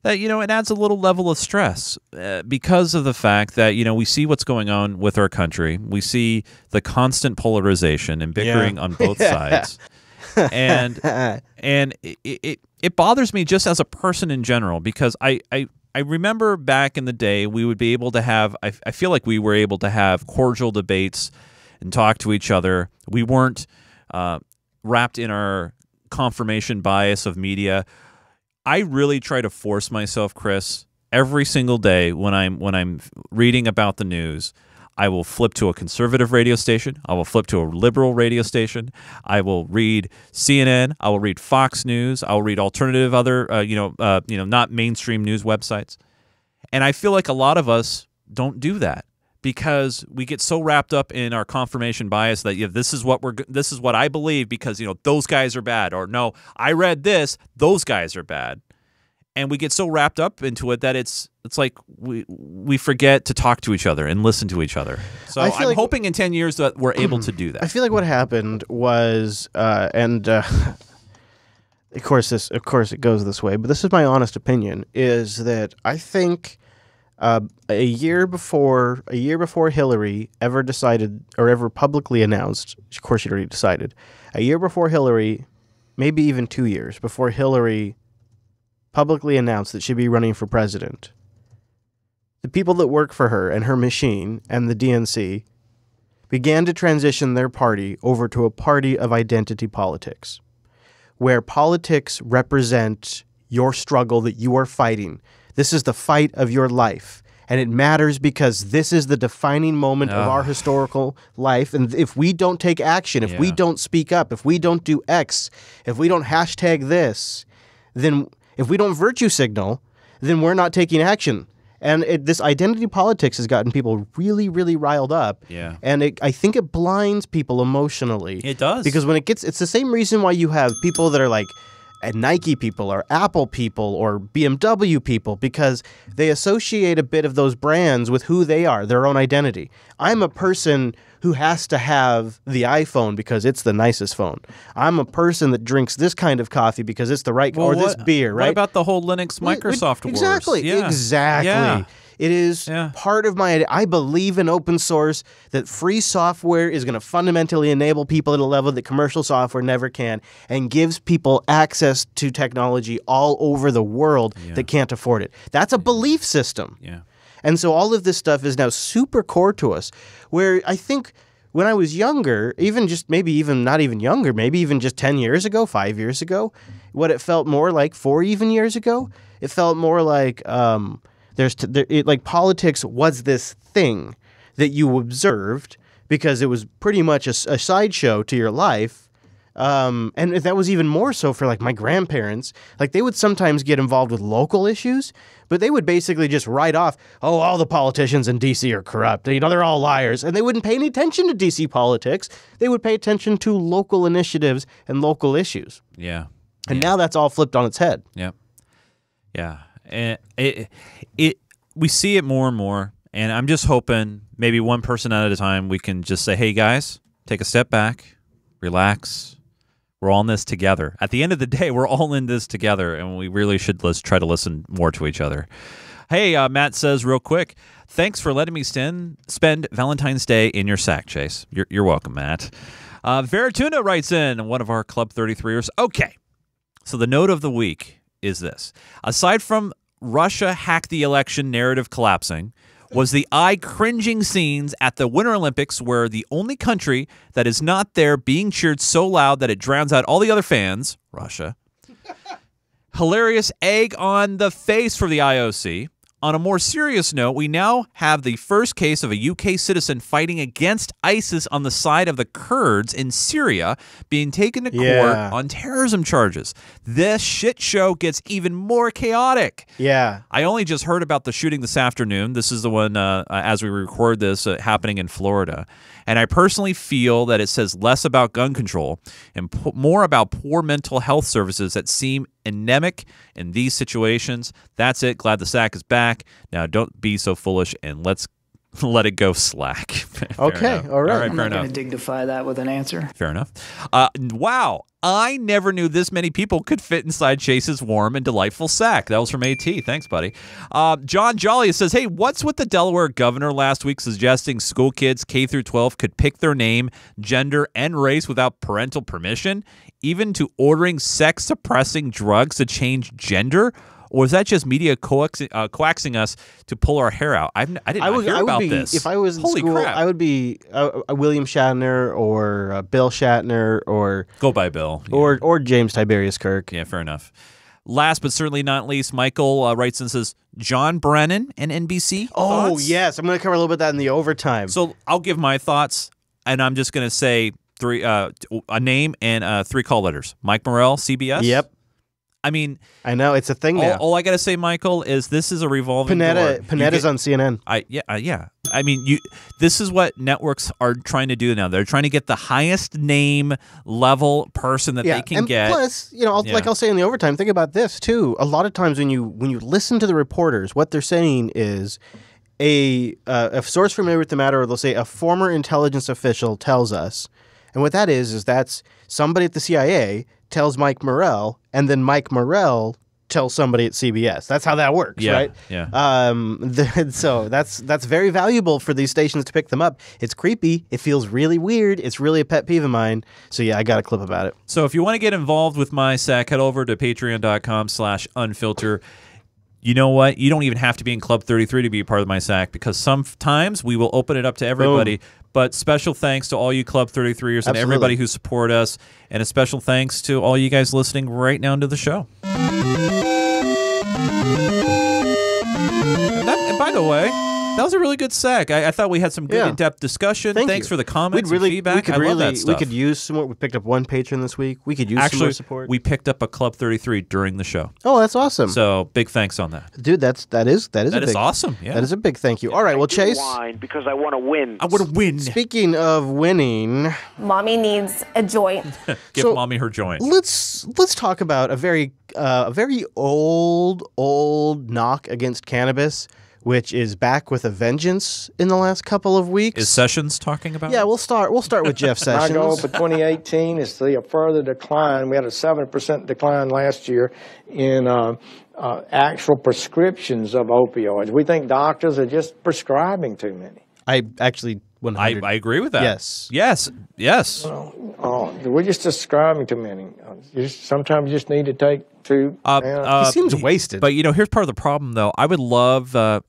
that, you know, it adds a little level of stress because of the fact that, you know, we see what's going on with our country. We see the constant polarization and bickering on both sides. And it bothers me just as a person in general, because I remember back in the day we would be able to have, I feel like we were able to have cordial debates and talk to each other. We weren't wrapped in our confirmation bias of media. I really try to force myself, Chris, every single day when I'm reading about the news. I will flip to a conservative radio station. I will flip to a liberal radio station. I will read CNN. I will read Fox News. I will read alternative other, not mainstream news websites. And I feel like a lot of us don't do that because we get so wrapped up in our confirmation bias that this is what I believe because those guys are bad, or no, I read this, those guys are bad. And we get so wrapped up into it that it's like we forget to talk to each other and listen to each other. So I'm hoping in 10 years that we're able to do that. I feel like what happened was, of course it goes this way, but this is my honest opinion, is that I think a year before Hillary ever decided or ever publicly announced, of course she'd already decided, a year before Hillary, maybe even 2 years before Hillary publicly announced that she'd be running for president, the people that work for her and her machine and the DNC began to transition their party over to a party of identity politics, where politics represent your struggle that you are fighting. This is the fight of your life, and it matters because this is the defining moment of our historical life. And if we don't take action, if we don't speak up, if we don't do X, if we don't hashtag this, then if we don't virtue signal, then we're not taking action. And this identity politics has gotten people really, really riled up. Yeah. And I think it blinds people emotionally. It does. Because when it's the same reason why you have people that are like Nike people or Apple people or BMW people because they associate a bit of those brands with who they are, their own identity. I'm a person who has to have the iPhone because it's the nicest phone. I'm a person that drinks this kind of coffee because it's the right, or this beer, right? What about the whole Linux Microsoft wars? Exactly, exactly. Yeah. It is part of my, I believe in open source, that free software is going to fundamentally enable people at a level that commercial software never can, and gives people access to technology all over the world that can't afford it. That's a belief system. Yeah. And so all of this stuff is now super core to us, where I think when I was younger, even just maybe even not even younger, maybe even just 10 years ago, 5 years ago, what it felt more like 4 even years ago, it felt more like like politics was this thing that you observed because it was pretty much a sideshow to your life. And that was even more so for like my grandparents. Like they would sometimes get involved with local issues, but they would basically just write off, oh, all the politicians in D.C. are corrupt. You know, they're all liars. And they wouldn't pay any attention to D.C. politics. They would pay attention to local initiatives and local issues. Yeah. And now that's all flipped on its head. Yep. Yeah. And we see it more and more. And I'm just hoping maybe one person at a time we can just say, hey, guys, take a step back, relax. We're all in this together. At the end of the day, we're all in this together, and we really should try to listen more to each other. Hey, Matt says real quick, thanks for letting me spend Valentine's Day in your sack, Chase. You're welcome, Matt. Verituna writes in, one of our Club 33ers. Okay, so the note of the week is this. Aside from Russia hacked the election narrative collapsing, was the eye-cringing scenes at the Winter Olympics where the only country that is not there being cheered so loud that it drowns out all the other fans, Russia. Hilarious egg on the face for the IOC. On a more serious note, we now have the first case of a UK citizen fighting against ISIS on the side of the Kurds in Syria being taken to court on terrorism charges. This shit show gets even more chaotic. Yeah. I only just heard about the shooting this afternoon. This is the one, as we record this, happening in Florida. And I personally feel that it says less about gun control and more about poor mental health services that seem endemic in these situations. That's it. Glad the sack is back. Now, don't be so foolish and let's let it go slack. Okay. All right. I'm not going to dignify that with an answer. Fair enough. Wow. I never knew this many people could fit inside Chase's warm and delightful sack. That was from AT. Thanks, buddy. John Jolly says, hey, what's with the Delaware governor last week suggesting school kids K through 12 could pick their name, gender, and race without parental permission, even to ordering sex-suppressing drugs to change gender? Or is that just media coaxing us to pull our hair out? I didn't hear about this. If I was in Holy school, crap. I would be a William Shatner or Bill Shatner or go by Bill or James Tiberius Kirk. Yeah, fair enough. Last but certainly not least, Michael writes and says, John Brennan and NBC. Oh, thoughts? yes. I'm going to cover a little bit of that in the overtime. So I'll give my thoughts, and I'm just going to say a name and 3 call letters. Mike Morrell, CBS. Yep. I mean, I know it's a thing now. All I got to say, Michael, is this is a revolving door. Panetta's on CNN. Yeah. I mean, this is what networks are trying to do now. They're trying to get the highest name level person that they can get. Plus, like I'll say in the overtime, think about this too. A lot of times when you listen to the reporters, what they're saying is a source familiar with the matter, or they'll say a former intelligence official tells us, and what that is that's somebody at the CIA tells Mike Morrell, and then Mike Morrell tells somebody at CBS. That's how that works, right? Yeah. So that's very valuable for these stations to pick them up. It's creepy. It feels really weird. It's really a pet peeve of mine. So yeah, I got a clip about it. So if you want to get involved with my sack, head over to patreon.com/unfilter. You know what? You don't even have to be in Club 33 to be a part of my sack, because sometimes we will open it up to everybody. Boom. But special thanks to all you Club 33ers and everybody who support us, and a special thanks to all you guys listening right now to the show. And by the way, That was a really good seg. I thought we had some good in-depth discussion. Thanks for the comments and feedback. I love that stuff. We could use some more. We picked up one patron this week. We could use some more support. We picked up a Club 33 during the show. Oh, that's awesome. So big thanks on that. Dude, that is awesome. Yeah. That is a big thank you. All right, well, Chase. Wine because I want to win. I want to win. Speaking of winning, Mommy needs a joint. Give Mommy her joint. Let's talk about a very old knock against cannabis, which is back with a vengeance in the last couple of weeks. Is Sessions talking about? Yeah, we'll start with Jeff Sessions. My goal for 2018 is to see a further decline. We had a 7% decline last year in actual prescriptions of opioids. We think doctors are just prescribing too many. I actually 100. I agree with that. Yes. We're just describing too many. Sometimes you just need to take two. He seems wasted. But, here's part of the problem, though. I would love, it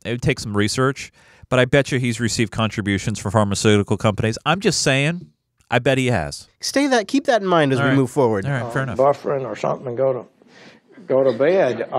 would take some research, but I bet you he's received contributions from pharmaceutical companies. I'm just saying, I bet he has. Keep that in mind as we move forward. All right, fair enough. Buffering or something and go to bed.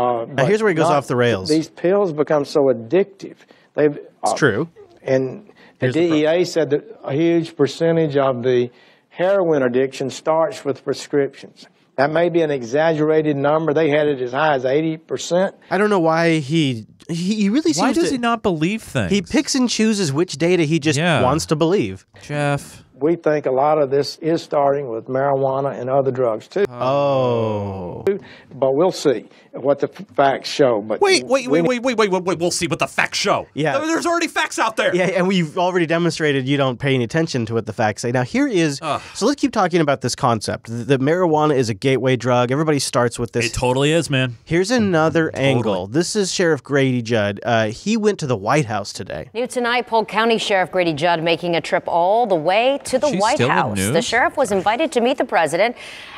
Here's where he goes off the rails. These pills become so addictive. It's true. And the DEA said that a huge percentage of the heroin addiction starts with prescriptions. That may be an exaggerated number. They had it as high as 80%. I don't know why he really seems to... Why does he not believe things? He picks and chooses which data he just wants to believe. Jeff. We think a lot of this is starting with marijuana and other drugs, too. Oh. But we'll see what the facts show. But Wait. We'll see what the facts show. Yeah. There's already facts out there. Yeah, and we've already demonstrated you don't pay any attention to what the facts say. Now, here is... So let's keep talking about this concept. The marijuana is a gateway drug. Everybody starts with this. It totally is, man. Here's another angle. This is Sheriff Grady Judd. He went to the White House today. New tonight, Polk County Sheriff Grady Judd making a trip all the way to the White House. The sheriff was invited to meet the president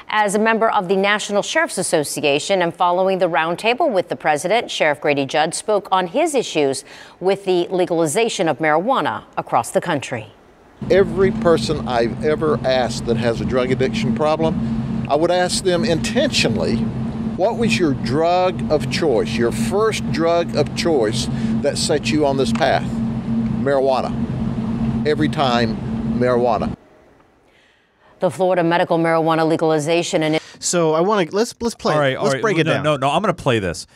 as a member of the National Sheriff's Association, and following the roundtable with the president, Sheriff Grady Judd spoke on his issues with the legalization of marijuana across the country. Every person I've ever asked that has a drug addiction problem, I would ask them intentionally, what was your drug of choice, your first drug of choice that set you on this path? Marijuana. Every time, marijuana. The Florida medical marijuana legalization and so I want to let's play. All right, let's break it down. No, I'm going to play this.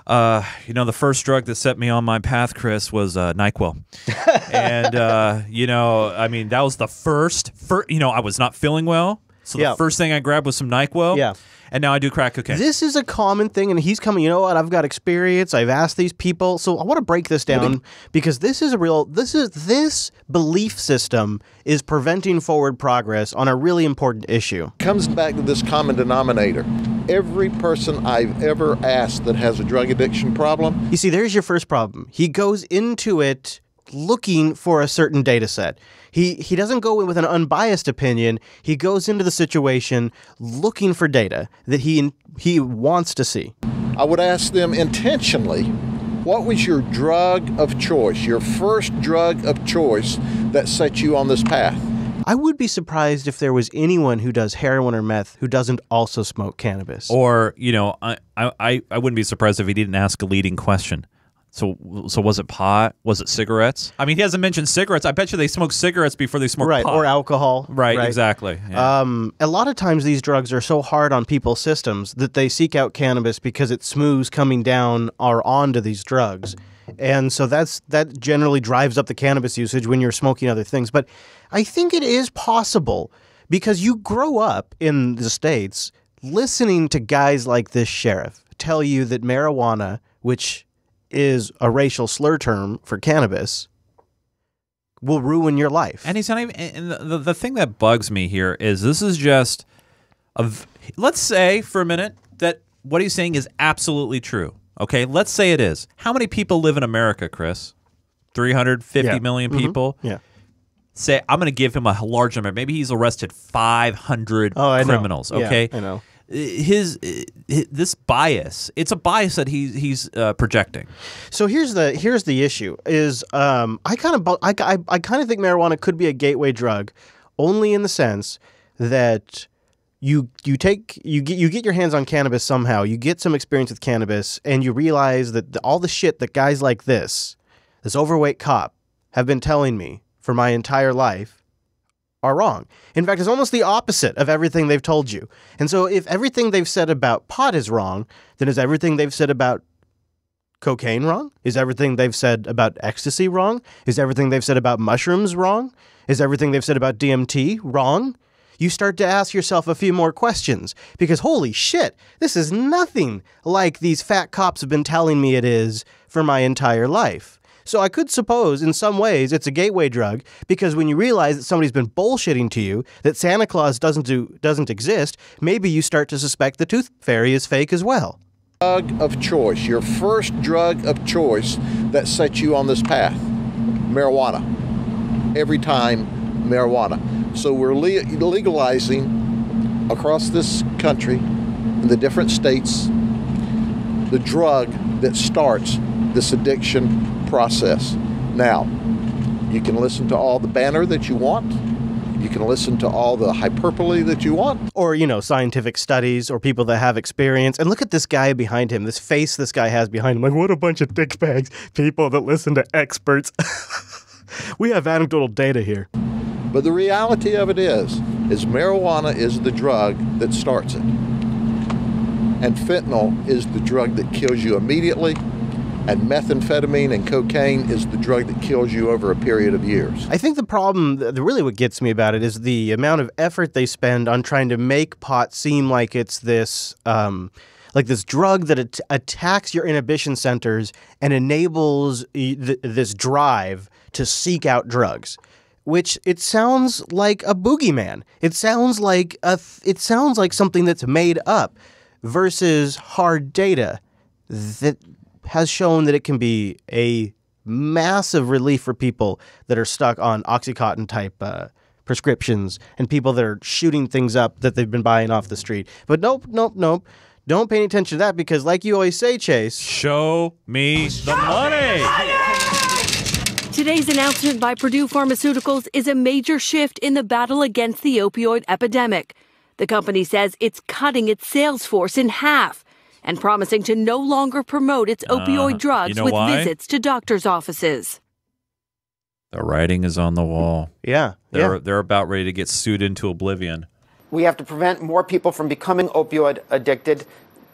The first drug that set me on my path, Chris, was NyQuil, and that was the first. I was not feeling well, so the first thing I grabbed was some NyQuil. Yeah. And now I do crack cocaine. This is a common thing, and he's coming, you know what, I've got experience, I've asked these people, so I want to break this down, because this belief system is preventing forward progress on a really important issue. Comes back to this common denominator. Every person I've ever asked that has a drug addiction problem. You see, there's your first problem. He goes into it looking for a certain data set. He doesn't go in with an unbiased opinion. He goes into the situation looking for data that he wants to see. I would ask them intentionally, what was your drug of choice, your first drug of choice that set you on this path? I would be surprised if there was anyone who does heroin or meth who doesn't also smoke cannabis. Or, I wouldn't be surprised if he didn't ask a leading question. So was it pot? Was it cigarettes? I mean, he hasn't mentioned cigarettes. I bet you they smoke cigarettes before they smoke pot. Or alcohol. Right, exactly. Yeah. A lot of times these drugs are so hard on people's systems that they seek out cannabis because it smooths coming down or onto these drugs. And so that generally drives up the cannabis usage when you're smoking other things. But I think it is possible, because you grow up in the States listening to guys like this sheriff tell you that marijuana, which is a racial slur term for cannabis, will ruin your life. And he's not even. And the thing that bugs me here is this is just let's say for a minute that what he's saying is absolutely true. Okay, let's say it is. How many people live in America, Chris? 350 million people. Yeah. Say I'm going to give him a large number. Maybe he's arrested 500 criminals. Okay, I know. This bias, it's a bias that he's projecting. So here's the issue is I kind of think marijuana could be a gateway drug, only in the sense that you get your hands on cannabis somehow, you get some experience with cannabis, and you realize that all the shit that guys like this this overweight cop have been telling me for my entire life are wrong. In fact, it's almost the opposite of everything they've told you. And so if everything they've said about pot is wrong, then is everything they've said about cocaine wrong? Is everything they've said about ecstasy wrong? Is everything they've said about mushrooms wrong? Is everything they've said about DMT wrong? You start to ask yourself a few more questions because holy shit, this is nothing like these fat cops have been telling me it is for my entire life. So I could suppose in some ways it's a gateway drug because when you realize that somebody's been bullshitting to you, that Santa Claus doesn't exist, maybe you start to suspect the tooth fairy is fake as well. Drug of choice, your first drug of choice that sets you on this path, marijuana. Every time, marijuana. So we're legalizing across this country, in the different states, the drug that starts this addiction process. Now, you can listen to all the banter that you want. You can listen to all the hyperbole that you want. Or, scientific studies or people that have experience. And look at this guy behind him, this face this guy has behind him. Like, what a bunch of dickbags, people that listen to experts. We have anecdotal data here. But the reality of it is marijuana is the drug that starts it. And fentanyl is the drug that kills you immediately. And methamphetamine and cocaine is the drug that kills you over a period of years. I think the problem, really what gets me about it, is the amount of effort they spend on trying to make pot seem like it's this drug that attacks your inhibition centers and enables this drive to seek out drugs. Which it sounds like a boogeyman. It sounds like something that's made up versus hard data that has shown that it can be a massive relief for people that are stuck on Oxycontin type prescriptions and people that are shooting things up that they've been buying off the street. But nope. Don't pay any attention to that because like you always say, Chase, show me the money. Today's announcement by Purdue Pharmaceuticals is a major shift in the battle against the opioid epidemic. The company says it's cutting its sales force in half and promising to no longer promote its opioid drugs with visits to doctors' offices. The writing is on the wall. Yeah. They're about ready to get sued into oblivion. We have to prevent more people from becoming opioid addicted.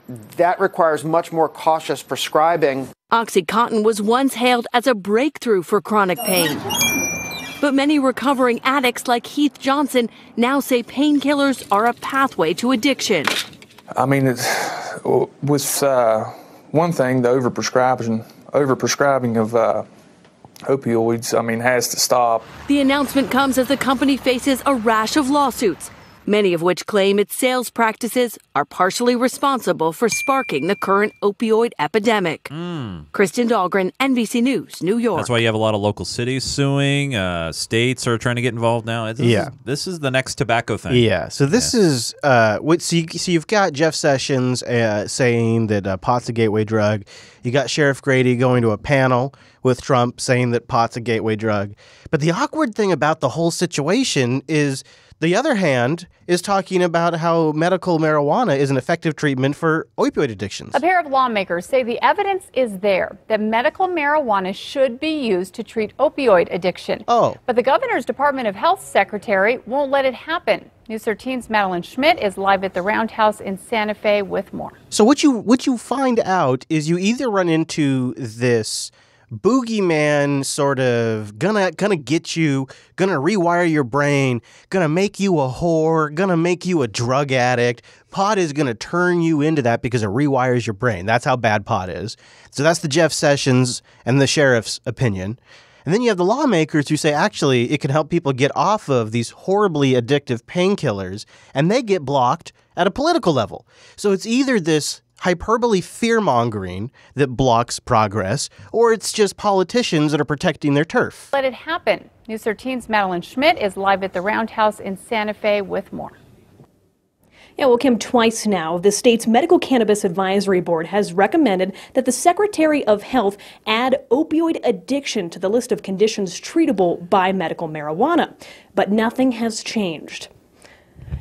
That requires much more cautious prescribing. Oxycontin was once hailed as a breakthrough for chronic pain. But many recovering addicts like Heath Johnson now say painkillers are a pathway to addiction. I mean, it was one thing, the overprescribing of opioids, has to stop. The announcement comes as the company faces a rash of lawsuits, many of which claim its sales practices are partially responsible for sparking the current opioid epidemic. Kristen Dahlgren, NBC News, New York. That's why you have a lot of local cities suing. States are trying to get involved now. This is the next tobacco thing. Yeah. So this is so you've got Jeff Sessions saying that pot's a gateway drug. You got Sheriff Grady going to a panel with Trump saying that pot's a gateway drug. But the awkward thing about the whole situation is the other hand is talking about how medical marijuana is an effective treatment for opioid addictions. A pair of lawmakers say the evidence is there that medical marijuana should be used to treat opioid addiction. But the governor's Department of Health secretary won't let it happen. News 13's Madeline Schmidt is live at the Roundhouse in Santa Fe with more. So what you find out is you either run into this boogeyman sort of gonna get you, gonna rewire your brain, gonna make you a whore, gonna make you a drug addict. Pot is gonna turn you into that because it rewires your brain. That's how bad pot is. So that's the Jeff Sessions and the sheriff's opinion. And then you have the lawmakers who say, actually, it can help people get off of these horribly addictive painkillers, and they get blocked at a political level. So it's either this hyperbole fear-mongering that blocks progress, or it's just politicians that are protecting their turf. Let it happen. News 13's Madeline Schmidt is live at the Roundhouse in Santa Fe with more. Yeah, well, Kim, twice now, the state's Medical Cannabis Advisory Board has recommended that the Secretary of Health add opioid addiction to the list of conditions treatable by medical marijuana. But nothing has changed.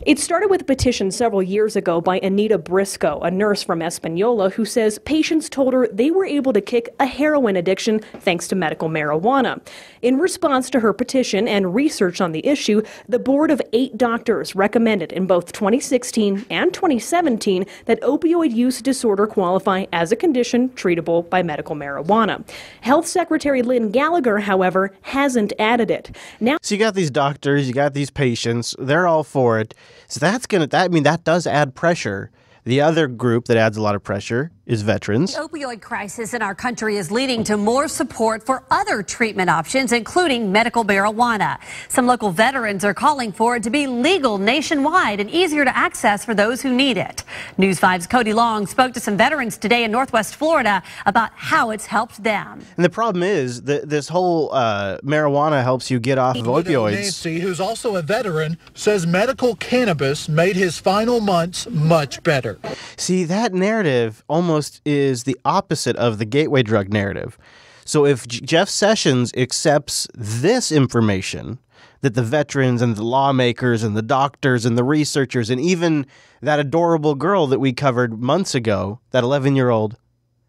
It started with a petition several years ago by Anita Briscoe, a nurse from Espanola, who says patients told her they were able to kick a heroin addiction thanks to medical marijuana. In response to her petition and research on the issue, the board of 8 doctors recommended in both 2016 and 2017 that opioid use disorder qualify as a condition treatable by medical marijuana. Health Secretary Lynn Gallagher, however, hasn't added it. Now, so you got these doctors, you got these patients, they're all for it. So that does add pressure. The other group that adds a lot of pressure is veterans. The opioid crisis in our country is leading to more support for other treatment options, including medical marijuana. Some local veterans are calling for it to be legal nationwide and easier to access for those who need it. News 5's Cody Long spoke to some veterans today in Northwest Florida about how it's helped them. And the problem is that this whole marijuana helps you get off of opioids. Nancy, who's also a veteran, says medical cannabis made his final months much better. See, that narrative almost is the opposite of the gateway drug narrative. So if Jeff Sessions accepts this information, that the veterans and the lawmakers and the doctors and the researchers and even that adorable girl that we covered months ago, that 11-year-old,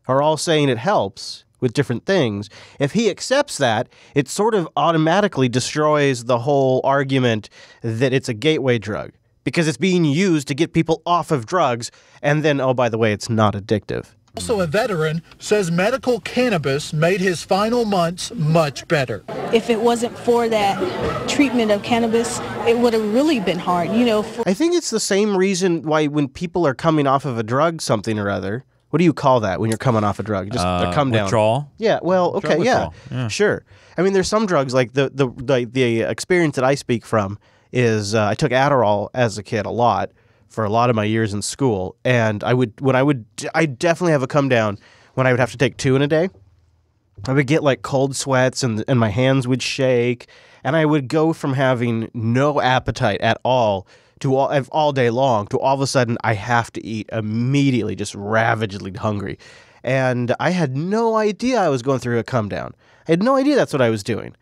are all saying it helps with different things, if he accepts that, it sort of automatically destroys the whole argument that it's a gateway drug. Because it's being used to get people off of drugs, and then, oh, by the way, it's not addictive. Also a veteran, says medical cannabis made his final months much better. If it wasn't for that treatment of cannabis, it would have really been hard, I think it's the same reason why when people are coming off of a drug, something or other, what do you call that when you're coming off a drug? Just a come down. Withdrawal? Yeah, well, okay, yeah, sure. I mean, there's some drugs, like the experience that I speak from, is I took Adderall as a kid a lot for a lot of my years in school, and I definitely have a come down when I would have to take 2 in a day. I would get like cold sweats and my hands would shake, and I would go from having no appetite at all to all day long to all of a sudden I have to eat immediately, just ravagingly hungry. And I had no idea I was going through a come down. I had no idea that's what I was doing.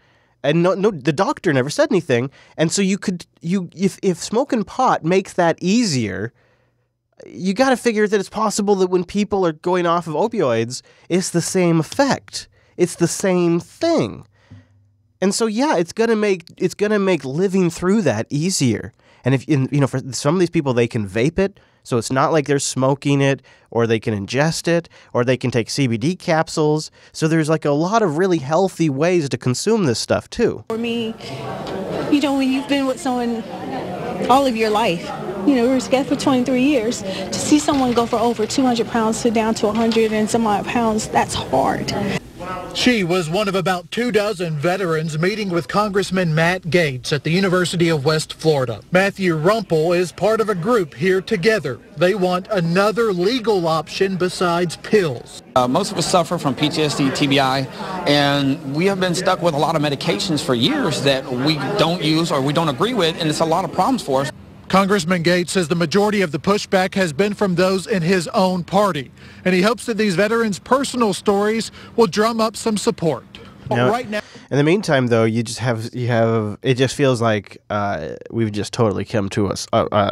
And no, the doctor never said anything. And so if smoking pot makes that easier, you got to figure that it's possible that when people are going off of opioids, it's the same effect. It's the same thing. And so, yeah, it's gonna make living through that easier. And if for some of these people, they can vape it, so it's not like they're smoking it, or they can ingest it, or they can take CBD capsules. So there's like a lot of really healthy ways to consume this stuff too. For me, when you've been with someone all of your life, we were together for 23 years, to see someone go from over 200 pounds to down to 100 and some odd pounds, that's hard. She was one of about 24 veterans meeting with Congressman Matt Gaetz at the University of West Florida. Matthew Rumpel is part of a group here together. They want another legal option besides pills. Most of us suffer from PTSD, TBI, and we have been stuck with a lot of medications for years that we don't use or we don't agree with, and it's a lot of problems for us. Congressman Gaetz says the majority of the pushback has been from those in his own party, and he hopes that these veterans' personal stories will drum up some support. Right now, in the meantime, though, you have it just feels like we've just totally come to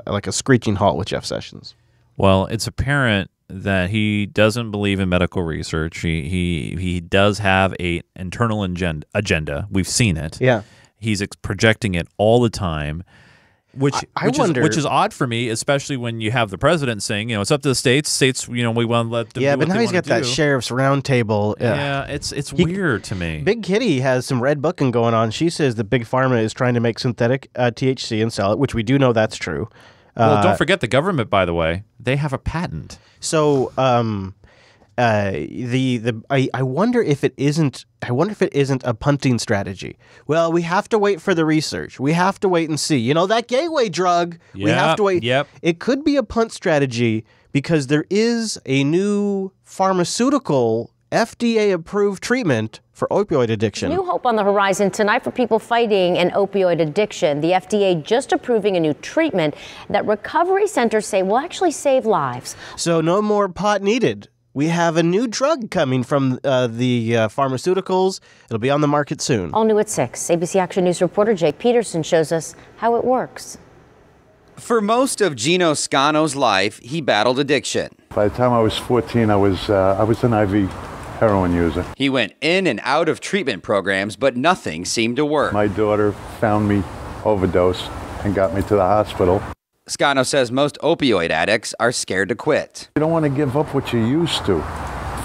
like a screeching halt with Jeff Sessions. Well, it's apparent that he doesn't believe in medical research. He does have an internal agenda. We've seen it. Yeah, he's projecting it all the time. Which is odd for me, especially when you have the president saying, it's up to the states. States, we want to let them do but what now they he's got that do. sheriff's roundtable. Yeah, it's weird to me. Big Kitty has some red booking going on. She says that Big Pharma is trying to make synthetic THC and sell it, which we do know that's true. Well, don't forget the government, by the way. They have a patent. So, I wonder if it isn't a punting strategy. Well, we have to wait for the research. We have to wait and see. That gateway drug. We have to wait. Yep. It could be a punt strategy because there is a new pharmaceutical FDA-approved treatment for opioid addiction. New hope on the horizon tonight for people fighting an opioid addiction. The FDA just approving a new treatment that recovery centers say will actually save lives. So no more pot needed. We have a new drug coming from the pharmaceuticals. It'll be on the market soon. All new at 6. ABC Action News reporter Jake Peterson shows us how it works. For most of Gino Scano's life, he battled addiction. By the time I was 14, I was an IV heroin user. He went in and out of treatment programs, but nothing seemed to work. My daughter found me overdosed and got me to the hospital. Scano says most opioid addicts are scared to quit. You don't want to give up what you used to.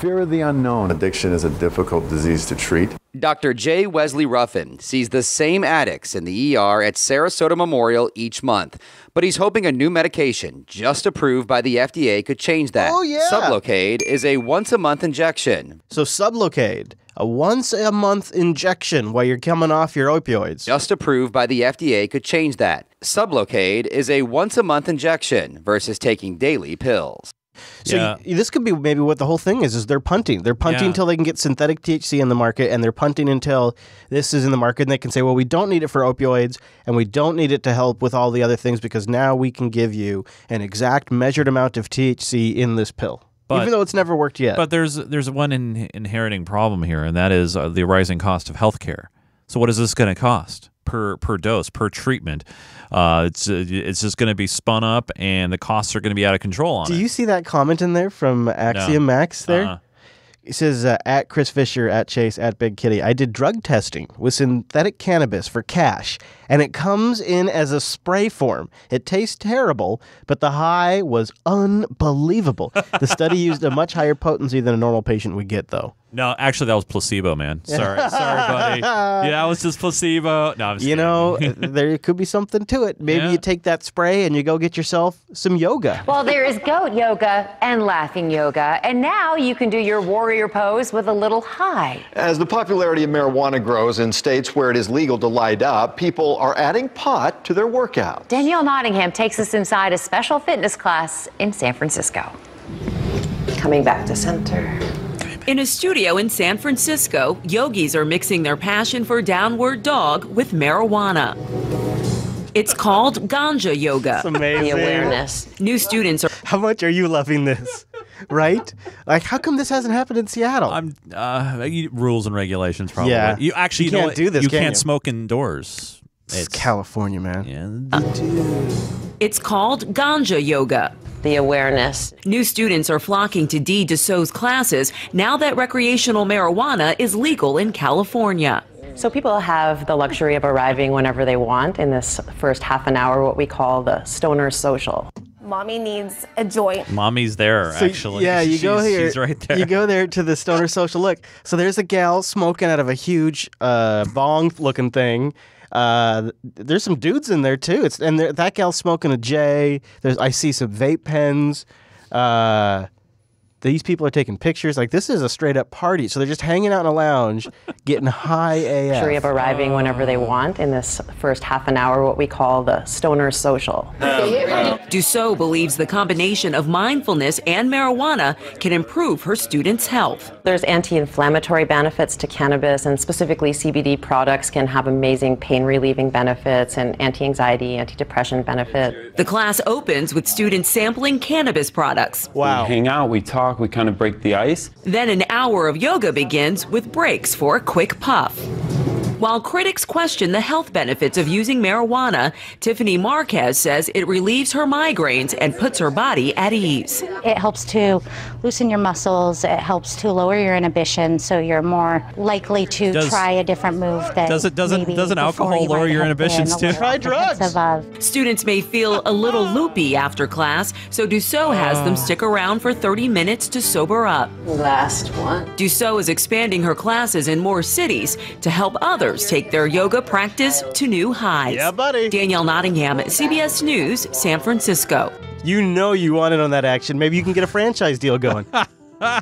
Fear of the unknown. Addiction is a difficult disease to treat. Dr. J. Wesley Ruffin sees the same addicts in the ER at Sarasota Memorial each month, but he's hoping a new medication just approved by the FDA could change that. Oh, yeah. Sublocade is a once-a-month injection. So Sublocade, a once-a-month injection while you're coming off your opioids. Just approved by the FDA could change that. Sublocade is a once-a-month injection versus taking daily pills. So this could be maybe what the whole thing is they're punting. They're punting until they can get synthetic THC in the market, and they're punting until this is in the market, and they can say, well, we don't need it for opioids, and we don't need it to help with all the other things because now we can give you an exact measured amount of THC in this pill. Even though it's never worked yet. But there's one inheriting problem here, and that is the rising cost of healthcare. So what is this going to cost per dose, per treatment? It's just going to be spun up, and the costs are going to be out of control on it. Do you see that comment in there from Axiom Max there? It says, at Chris Fisher, at Chase, at Big Kitty, I did drug testing with synthetic cannabis for cash, and it comes in as a spray form. It tastes terrible, but the high was unbelievable. The study used a much higher potency than a normal patient would get, though. No, actually, that was placebo, man. Sorry, buddy. Yeah, that was just placebo. No, I'm just kidding. There could be something to it. Maybe you take that spray and you go get yourself some yoga. Well, there is goat yoga and laughing yoga, and now you can do your warrior pose with a little high. As the popularity of marijuana grows in states where it is legal to light up, people are adding pot to their workout. Danielle Nottingham takes us inside a special fitness class in San Francisco. Coming back to center. In a studio in San Francisco, yogis are mixing their passion for downward dog with marijuana. It's called ganja yoga. That's amazing. The awareness. New students are... How much are you loving this? Right? Like, how come this hasn't happened in Seattle? Rules and regulations, probably. Yeah. You can't do this, You can can't you? smoke indoors. It's California, man. Yeah. It's called ganja yoga. The awareness. New students are flocking to Dee Dussault's classes now that recreational marijuana is legal in California. So people have the luxury of arriving whenever they want in this first half an hour, what we call the stoner social. Mommy needs a joint. Mommy's there, actually. Yeah, you go here. She's right there. You go there to the stoner social. Look, so there's a gal smoking out of a huge bong-looking thing. There's some dudes in there too. That gal's smoking a J. I see some vape pens. These people are taking pictures. Like, this is a straight up party. So they're just hanging out in a lounge, getting high AF. Luxury of arriving whenever they want in this first half an hour, what we call the stoner social. Dussault believes the combination of mindfulness and marijuana can improve her students' health. There's anti-inflammatory benefits to cannabis, and specifically CBD products can have amazing pain-relieving benefits and anti-anxiety, anti-depression benefit. The class opens with students sampling cannabis products. Wow. We hang out, we talk, we kind of break the ice. Then an hour of yoga begins with breaks for a quick puff. While critics question the health benefits of using marijuana, Tiffany Marquez says it relieves her migraines and puts her body at ease. It helps to loosen your muscles. It helps to lower your inhibition, so you're more likely to try a different move. Doesn't alcohol lower your inhibitions too? Try drugs. Students may feel a little loopy after class, so Dussault has them stick around for 30 minutes to sober up. Last one. Dussault is expanding her classes in more cities to help others take their yoga practice to new highs. Yeah, buddy. Danielle Nottingham, CBS News, San Francisco. You know you want in on that action. Maybe you can get a franchise deal going. I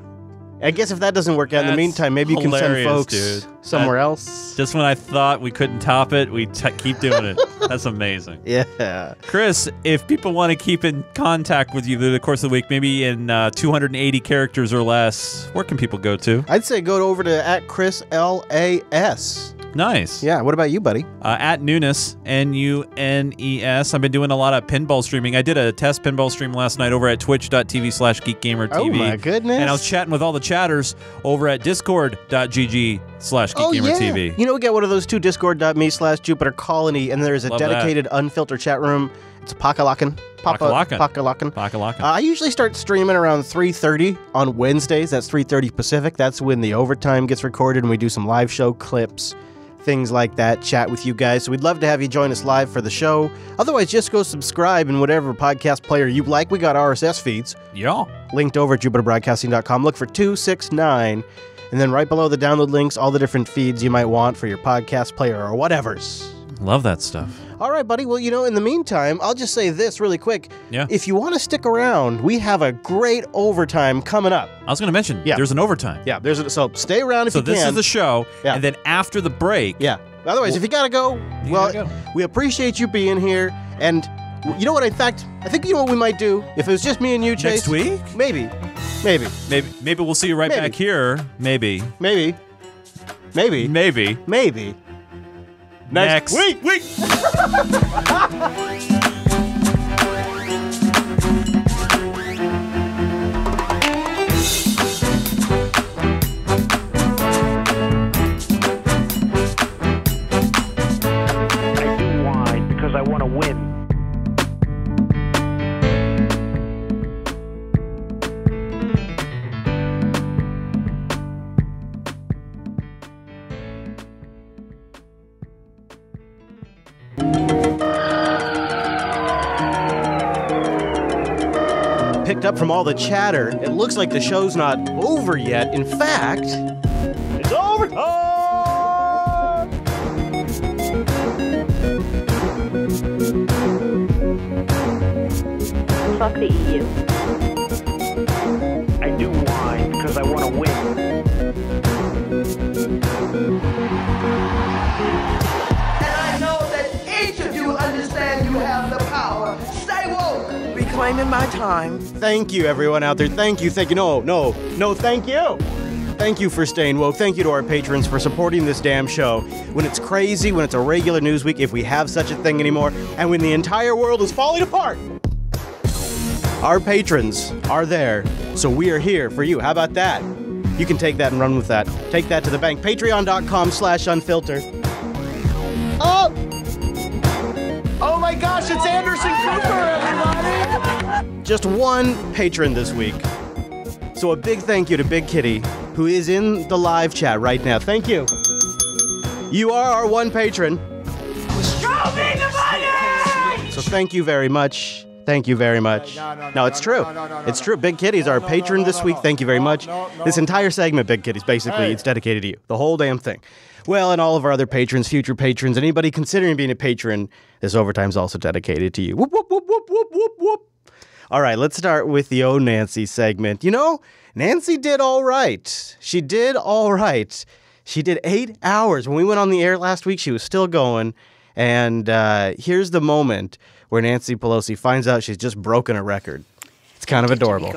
guess if that doesn't work out in the meantime, maybe you can send folks somewhere else. Just when I thought we couldn't top it, we keep doing it. That's amazing. Yeah. Chris, if people want to keep in contact with you through the course of the week, maybe in 280 characters or less, where can people go to? I'd say go over to @ChrisLAS. Nice. Yeah. What about you, buddy? At Nunes, Nunes. I've been doing a lot of pinball streaming. I did a test pinball stream last night over at twitch.tv/GeekGamerTV. Oh, my goodness. And I was chatting with all the chatters over at discord.gg/GeekGamerTV. You know, we got one of those two, discord.me/JupiterColony, and there's a Love dedicated Unfilter chat room It's Pakalakan. Pakalakan. I usually start streaming around 3:30 on Wednesdays. That's 3:30 Pacific. That's when the overtime gets recorded and we do some live show clips, things like that, chat with you guys. So we'd love to have you join us live for the show. Otherwise, just go subscribe in whatever podcast player you like. We got RSS feeds. Yeah. Linked over at jupiterbroadcasting.com. Look for 269. And then right below the download links, all the different feeds you might want for your podcast player or whatevers. Love that stuff. All right, buddy. Well, in the meantime, I'll just say this really quick. Yeah. If you want to stick around, we have a great overtime coming up. I was going to mention, there's an overtime. Yeah, so stay around if you can. So this is the show, and then after the break... Yeah. Otherwise, if you got to go, we appreciate you being here, and you know what, in fact, I think you know what we might do? If it was just me and you, Chase. Next week? Maybe we'll see you right back here. Maybe. Next week. I want to win. Picked up from all the chatter, it looks like the show's not over yet. In fact, it's overtime! Fuck the EU. I do whine because I want to win. And I know that each of you understand you have the power. Stay woke. Reclaiming my time. Thank you, everyone out there. Thank you. No, thank you. Thank you for staying woke. Thank you to our patrons for supporting this damn show. When it's crazy, when it's a regular news week, if we have such a thing anymore, and when the entire world is falling apart, our patrons are there, so we are here for you. How about that? You can take that and run with that. Take that to the bank. Patreon.com/unfilter. Oh my gosh, it's Anderson Cooper, everybody! Just one patron this week. So a big thank you to Big Kitty, who is in the live chat right now. Thank you. You are our one patron. Show me the money! So thank you very much. Thank you very much. No, it's true. It's true. Big Kitty's our patron this week. Thank you very much. This entire segment, Big Kitty's, basically, it's dedicated to you. The whole damn thing. Well, and all of our other patrons, future patrons, anybody considering being a patron, this overtime's also dedicated to you. Whoop, whoop, whoop, whoop, whoop, whoop, whoop. All right, let's start with the Oh Nancy segment. Nancy did all right. She did all right. She did 8 hours. When we went on the air last week, she was still going. And here's the moment where Nancy Pelosi finds out she's just broken a record. It's kind of adorable.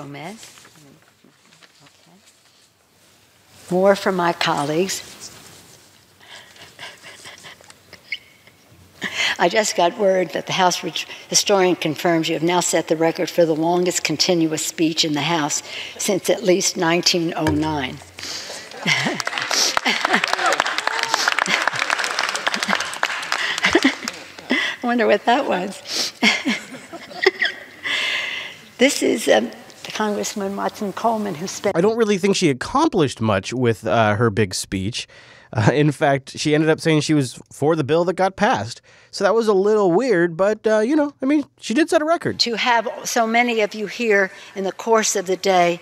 More from my colleagues. I just got word that the House historian confirms you have now set the record for the longest continuous speech in the House since at least 1909. I wonder what that was. This is Congressman Watson Coleman, who spent... I don't really think she accomplished much with her big speech. In fact, she ended up saying she was for the bill that got passed. So that was a little weird, but, she did set a record. To have so many of you here in the course of the day,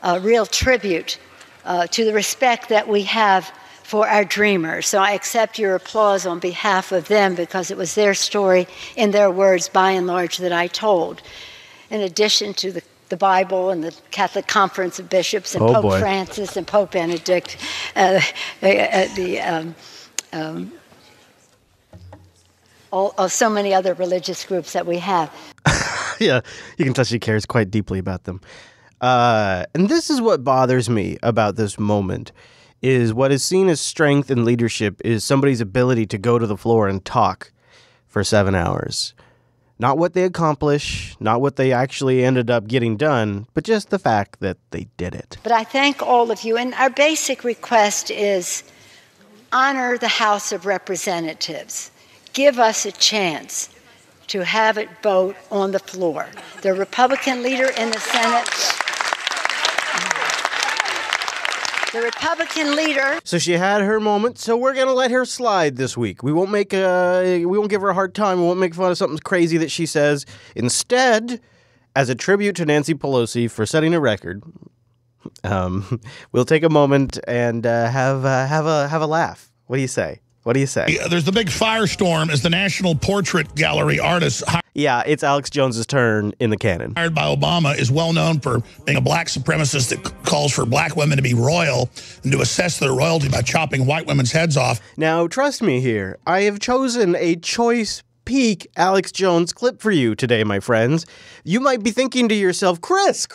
a real tribute to the respect that we have for our dreamers. So I accept your applause on behalf of them because it was their story in their words, by and large, that I told. In addition to the Bible and the Catholic Conference of Bishops and Pope Francis and Pope Benedict, so many other religious groups that we have. Yeah, you can tell she cares quite deeply about them. And this is what bothers me about this moment, is what is seen as strength and leadership is somebody's ability to go to the floor and talk for 7 hours. Not what they accomplish, not what they actually ended up getting done, but just the fact that they did it. But I thank all of you, and our basic request is honor the House of Representatives. Give us a chance to have it vote on the floor. The Republican leader in the Senate... The Republican leader. So she had her moment, so we're going to let her slide this week. We won't give her a hard time. We won't make fun of something crazy that she says. Instead, as a tribute to Nancy Pelosi for setting a record, we'll take a moment and have a laugh. What do you say? What do you say? There's the big firestorm as the National Portrait Gallery artist. Yeah, it's Alex Jones's turn in the canon. Hired by Obama, is well known for being a black supremacist that calls for black women to be royal and to assess their royalty by chopping white women's heads off. Now, trust me here. I have chosen a choice peak Alex Jones clip for you today, my friends. You might be thinking to yourself, Chris,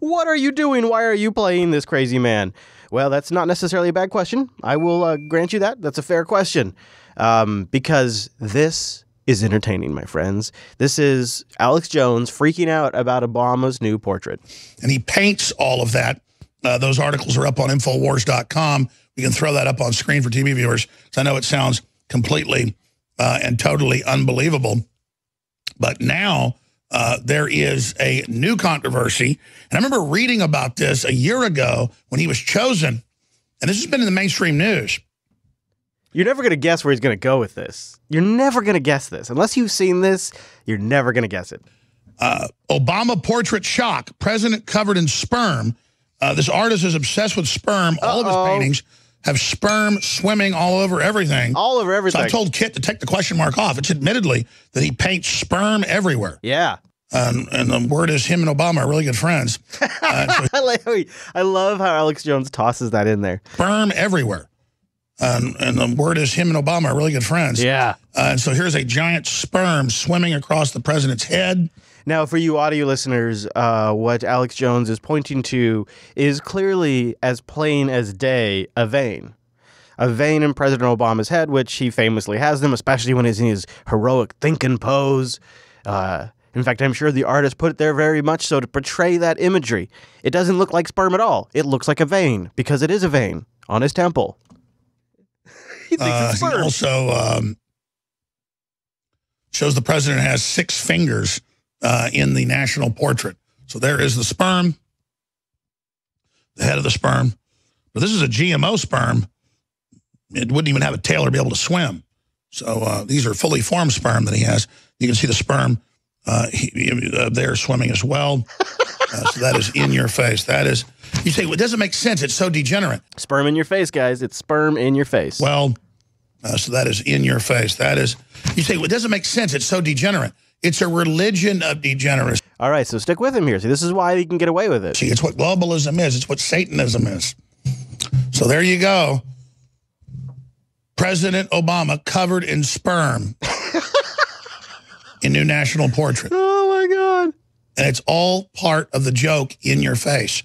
what are you doing? Why are you playing this crazy man? Well, that's not necessarily a bad question. I will grant you that. That's a fair question. Because this is entertaining, my friends. This is Alex Jones freaking out about Obama's new portrait. And he paints all of that. Those articles are up on Infowars.com. We can throw that up on screen for TV viewers. So I know it sounds completely and totally unbelievable. But now there is a new controversy. And I remember reading about this a year ago when he was chosen. And this has been in the mainstream news. You're never going to guess where he's going to go with this. You're never going to guess this. Unless you've seen this, you're never going to guess it. Obama portrait shock. President covered in sperm. This artist is obsessed with sperm. All of his paintings have sperm swimming all over everything. All over everything. So I told Kit to take the question mark off. It's admittedly that he paints sperm everywhere. Yeah. And the word is him and Obama are really good friends. I love how Alex Jones tosses that in there. Sperm everywhere. And the word is him and Obama are really good friends. Yeah. And so here's a giant sperm swimming across the president's head. Now, for you audio listeners, what Alex Jones is pointing to is clearly, as plain as day, a vein. A vein in President Obama's head, which he famously has them, especially when he's in his heroic thinking pose. In fact, I'm sure the artist put it there very much so to portray that imagery. It doesn't look like sperm at all. It looks like a vein, because it is a vein on his temple. He also shows the president has 6 fingers in the national portrait. So there is the sperm, the head of the sperm. But this is a GMO sperm. It wouldn't even have a tail or be able to swim. So these are fully formed sperm that he has. You can see the sperm there swimming as well. So that is in your face. That is, you say, well, it doesn't make sense. It's so degenerate. Sperm in your face, guys. It's sperm in your face. Well, so that is in your face. That is, you say, well, it doesn't make sense. It's so degenerate. It's a religion of degeneracy. All right, so stick with him here. See, this is why he can get away with it. See, it's what globalism is. It's what Satanism is. So there you go. President Obama covered in sperm in new national portrait. Oh, my God. And it's all part of the joke in your face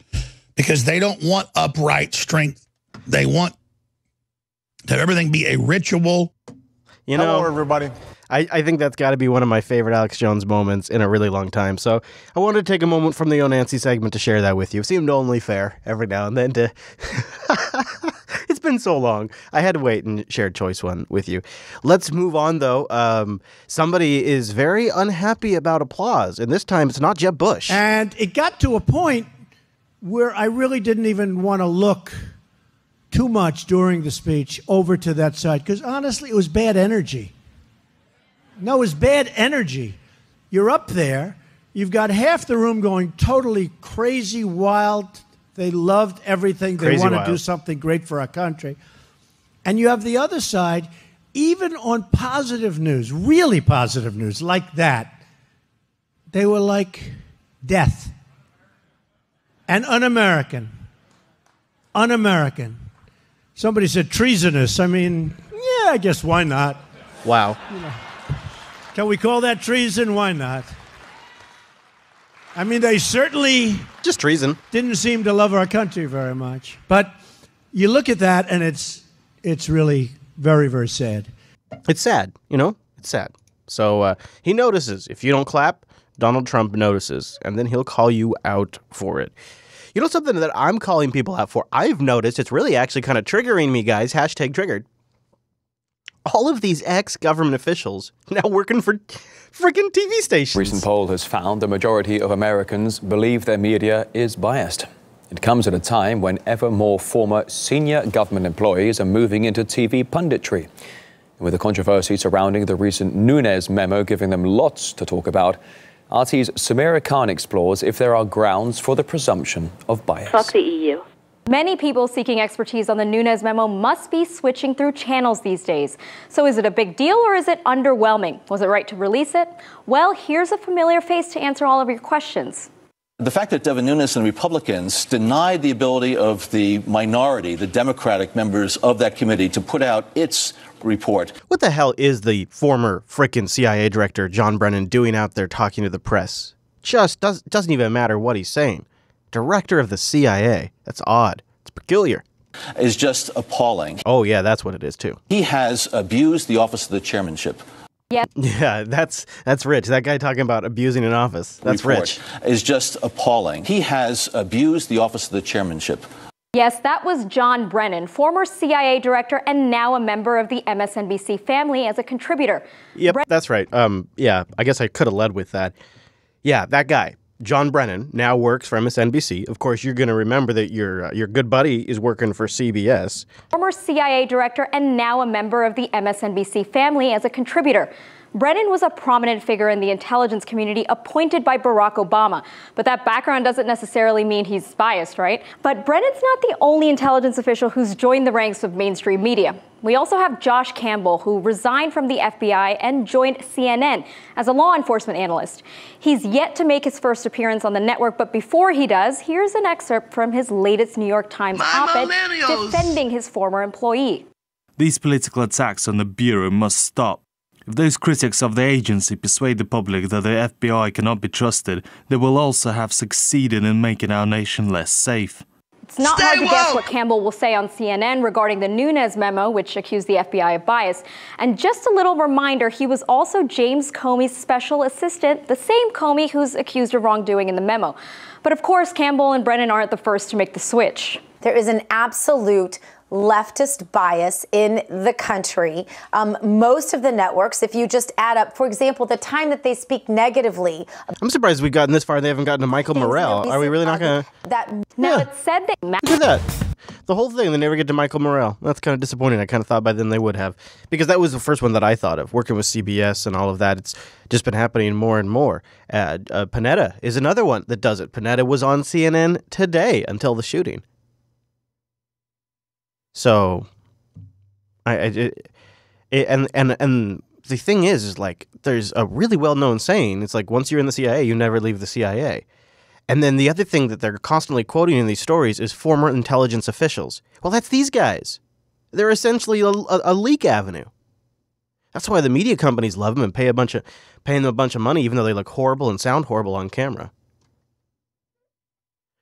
because they don't want upright strength. They want to have everything be a ritual. You know, hello, everybody. I think that's got to be one of my favorite Alex Jones moments in a really long time. So I wanted to take a moment from the Oh Nancy segment to share that with you. It seemed only fair every now and then to... It's been so long. I had to wait and share choice one with you. Let's move on, though. Somebody is very unhappy about applause, and this time it's not Jeb Bush. And it got to a point where I really didn't even want to look too much during the speech over to that side, because honestly, it was bad energy. No, it was bad energy. You're up there. You've got half the room going totally crazy, wild. They loved everything. They want to do something great for our country. And you have the other side, even on positive news, really positive news like that, they were like death and un-American. Un-American. Somebody said treasonous. I mean, yeah, I guess why not? Wow. You know, can we call that treason? Why not? I mean, they certainly just treason. Didn't seem to love our country very much. But you look at that, and it's really very, very sad. It's sad, you know? It's sad. So he notices. If you don't clap, Donald Trump notices, and then he'll call you out for it. You know something that I'm calling people out for? I've noticed it's really actually kind of triggering me, guys. # triggered. All of these ex-government officials now working for freaking TV stations. A recent poll has found the majority of Americans believe their media is biased. It comes at a time when ever more former senior government employees are moving into TV punditry. And with the controversy surrounding the recent Nunes memo giving them lots to talk about, RT's Samira Khan explores if there are grounds for the presumption of bias. Fuck the EU. Many people seeking expertise on the Nunes memo must be switching through channels these days. So is it a big deal or is it underwhelming? Was it right to release it? Well, here's a familiar face to answer all of your questions. The fact that Devin Nunes and Republicans denied the ability of the minority, the Democratic members of that committee, to put out its report. What the hell is the former frickin' CIA director, John Brennan, doing out there talking to the press? Just doesn't even matter what he's saying. Director of the CIA. That's odd. It's peculiar. Is just appalling. Oh, yeah, that's what it is, too. He has abused the office of the chairmanship. Yeah, that's rich. That guy talking about abusing an office. That's rich. Is just appalling. He has abused the office of the chairmanship. Yes, that was John Brennan, former CIA director and now a member of the MSNBC family as a contributor. Yep, that's right. Yeah, I guess I could have led with that. Yeah, that guy. John Brennan now works for MSNBC. Of course, you're going to remember that your good buddy is working for CBS. Former CIA director and now a member of the MSNBC family as a contributor. Brennan was a prominent figure in the intelligence community appointed by Barack Obama. But that background doesn't necessarily mean he's biased, right? But Brennan's not the only intelligence official who's joined the ranks of mainstream media. We also have Josh Campbell, who resigned from the FBI and joined CNN as a law enforcement analyst. He's yet to make his first appearance on the network, but before he does, here's an excerpt from his latest New York Times op-ed defending his former employee. These political attacks on the Bureau must stop. If those critics of the agency persuade the public that the FBI cannot be trusted, they will also have succeeded in making our nation less safe. It's not hard to guess what Campbell will say on CNN regarding the Nunes memo, which accused the FBI of bias. And just a little reminder, he was also James Comey's special assistant, the same Comey who's accused of wrongdoing in the memo. But of course, Campbell and Brennan aren't the first to make the switch. There is an absolute leftist bias in the country. Most of the networks, if you just add up, for example, the time that they speak negatively. I'm surprised we've gotten this far. They haven't gotten to Michael Morrell. Are we really not going to? Now, it's said that. Look at that. The whole thing, they never get to Michael Morrell. That's kind of disappointing. I kind of thought by then they would have. Because that was the first one that I thought of, working with CBS and all of that. It's just been happening more and more. Panetta is another one that does it. Panetta was on CNN today until the shooting. So, and the thing is like, there's a really well-known saying. It's like, once you're in the CIA, you never leave the CIA. And then the other thing that they're constantly quoting in these stories is former intelligence officials. Well, that's these guys. They're essentially a leak avenue. That's why the media companies love them and paying them a bunch of money, even though they look horrible and sound horrible on camera.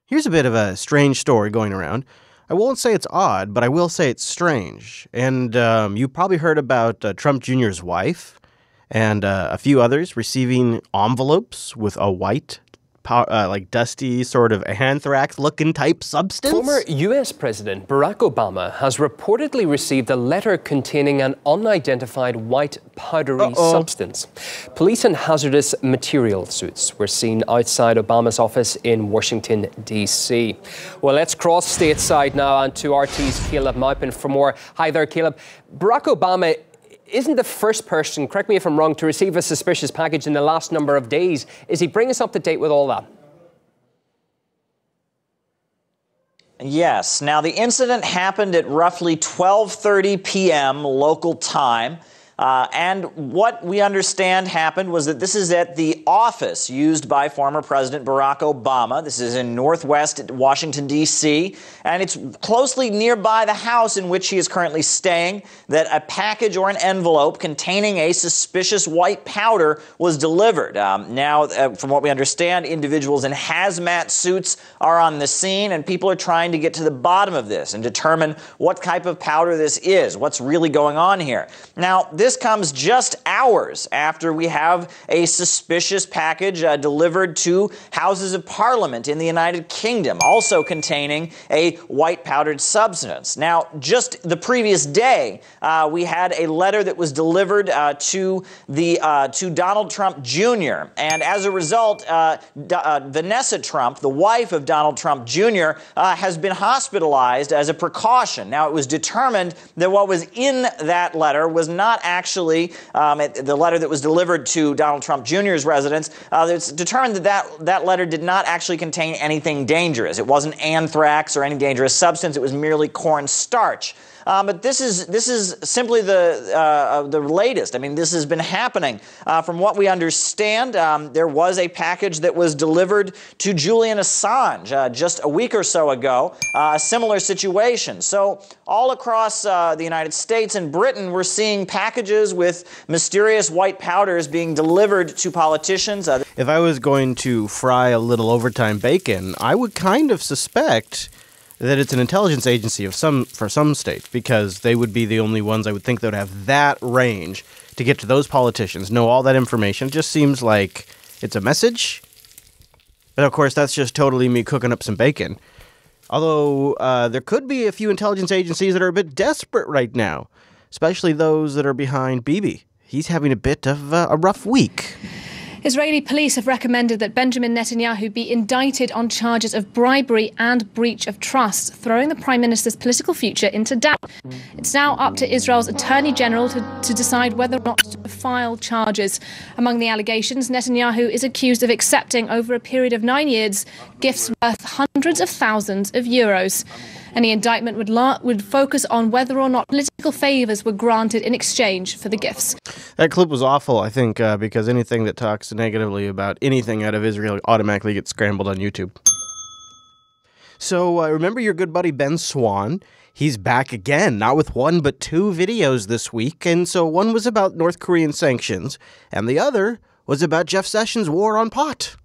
Here's a bit of a strange story going around. I won't say it's odd, but I will say it's strange. And you probably heard about Trump Jr.'s wife and a few others receiving envelopes with a white, like dusty sort of anthrax-looking type substance. Former U.S. President Barack Obama has reportedly received a letter containing an unidentified white powdery substance. Police and hazardous material suits were seen outside Obama's office in Washington, D.C. Well, let's cross stateside now and to RT's Caleb Maupin for more. Hi there, Caleb. Barack Obama isn't the first person, correct me if I'm wrong, to receive a suspicious package in the last number of days. Is he bringing us up to date with all that? Yes. Now, the incident happened at roughly 12:30 p.m. local time. And what we understand happened was that this is at the office used by former President Barack Obama. This is in Northwest Washington, D.C., and it's closely nearby the house in which he is currently staying that a package or an envelope containing a suspicious white powder was delivered. Now, from what we understand, individuals in hazmat suits are on the scene, and people are trying to get to the bottom of this and determine what type of powder this is, what's really going on here. Now, this This comes just hours after we have a suspicious package delivered to Houses of Parliament in the United Kingdom, also containing a white powdered substance. Now, just the previous day, we had a letter that was delivered to Donald Trump Jr. And as a result, Vanessa Trump, the wife of Donald Trump Jr., has been hospitalized as a precaution. Now, it was determined that what was in that letter was not actually the letter that was delivered to Donald Trump Jr.'s residence. It's determined that letter did not actually contain anything dangerous. It wasn't anthrax or any dangerous substance. It was merely cornstarch. But this is simply the latest. I mean, this has been happening. From what we understand, there was a package that was delivered to Julian Assange just a week or so ago, a similar situation. So all across the United States and Britain, we're seeing packages with mysterious white powders being delivered to politicians. If I was going to fry a little overtime bacon, I would kind of suspect that it's an intelligence agency for some states, because they would be the only ones I would think that would have that range to get to those politicians, know all that information. It just seems like it's a message. But of course, that's just totally me cooking up some bacon. Although there could be a few intelligence agencies that are a bit desperate right now, especially those that are behind Bibi. He's having a bit of a rough week. Israeli police have recommended that Benjamin Netanyahu be indicted on charges of bribery and breach of trust, throwing the Prime Minister's political future into doubt. It's now up to Israel's Attorney General to decide whether or not to file charges. Among the allegations, Netanyahu is accused of accepting, over a period of 9 years, gifts worth hundreds of thousands of euros. Any indictment would focus on whether or not political favors were granted in exchange for the gifts. That clip was awful, I think, because anything that talks negatively about anything out of Israel automatically gets scrambled on YouTube. So remember your good buddy Ben Swan? He's back again, not with one but two videos this week. And so one was about North Korean sanctions, and the other was about Jeff Sessions' war on pot.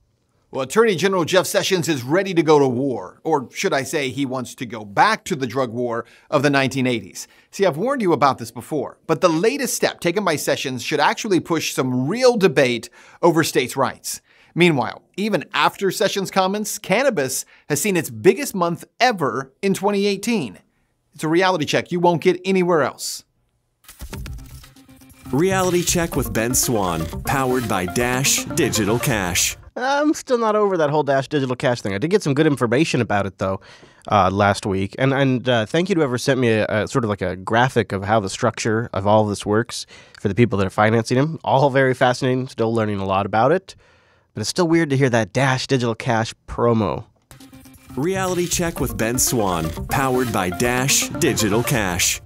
Well, Attorney General Jeff Sessions is ready to go to war, or should I say he wants to go back to the drug war of the 1980s. See, I've warned you about this before, but the latest step taken by Sessions should actually push some real debate over states' rights. Meanwhile, even after Sessions' comments, cannabis has seen its biggest month ever in 2018. It's a reality check you won't get anywhere else. Reality Check with Ben Swan, powered by Dash Digital Cash. I'm still not over that whole Dash Digital Cash thing. I did get some good information about it, though, last week. And thank you to whoever sent me a sort of like a graphic of how the structure of all of this works for the people that are financing them. All very fascinating. Still learning a lot about it. But it's still weird to hear that Dash Digital Cash promo. Reality Check with Ben Swan, powered by Dash Digital Cash.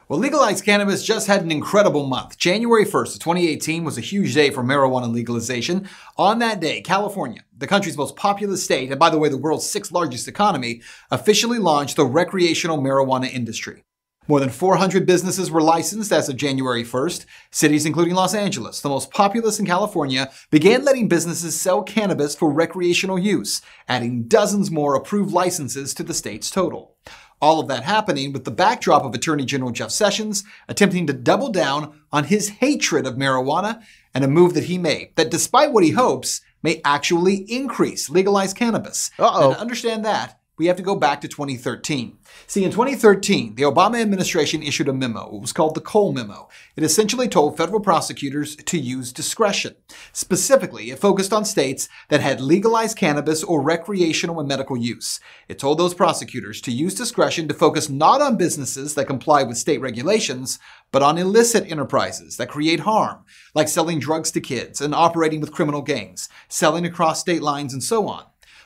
Well, legalized cannabis just had an incredible month. January 1st of 2018 was a huge day for marijuana legalization. On that day, California, the country's most populous state, and by the way, the world's 6th largest economy, officially launched the recreational marijuana industry. More than 400 businesses were licensed as of January 1st. Cities including Los Angeles, the most populous in California, began letting businesses sell cannabis for recreational use, adding dozens more approved licenses to the state's total. All of that happening with the backdrop of Attorney General Jeff Sessions attempting to double down on his hatred of marijuana, and a move that he made that, despite what he hopes, may actually increase legalized cannabis. And to understand that, we have to go back to 2013. See, in 2013, the Obama administration issued a memo. It was called the Cole Memo. It essentially told federal prosecutors to use discretion. Specifically, it focused on states that had legalized cannabis or recreational and medical use. It told those prosecutors to use discretion to focus not on businesses that comply with state regulations, but on illicit enterprises that create harm, like selling drugs to kids and operating with criminal gangs, selling across state lines, and so on.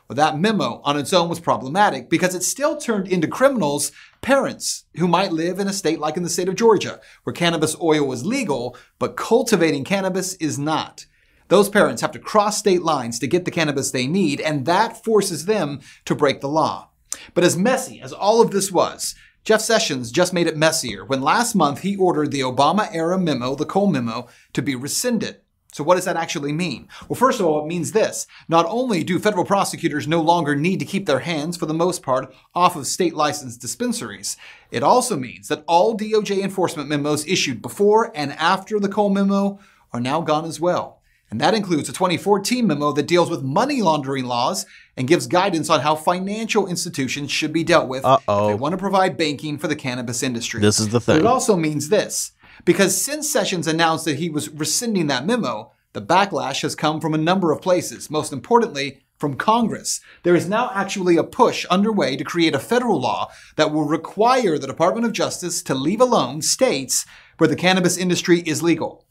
Well, that memo on its own was problematic because it still turned into criminals parents who might live in a state like in the state of Georgia, where cannabis oil is legal, but cultivating cannabis is not. Those parents have to cross state lines to get the cannabis they need, and that forces them to break the law. But as messy as all of this was, Jeff Sessions just made it messier when last month he ordered the Obama-era memo, the Cole Memo, to be rescinded. So what does that actually mean? Well, first of all, it means this. Not only do federal prosecutors no longer need to keep their hands, for the most part, off of state-licensed dispensaries, it also means that all DOJ enforcement memos issued before and after the Cole memo are now gone as well. And that includes a 2014 memo that deals with money laundering laws and gives guidance on how financial institutions should be dealt with if they want to provide banking for the cannabis industry. This is the thing. But it also means this. Because since Sessions announced that he was rescinding that memo, the backlash has come from a number of places, most importantly, from Congress. There is now actually a push underway to create a federal law that will require the Department of Justice to leave alone states where the cannabis industry is legal.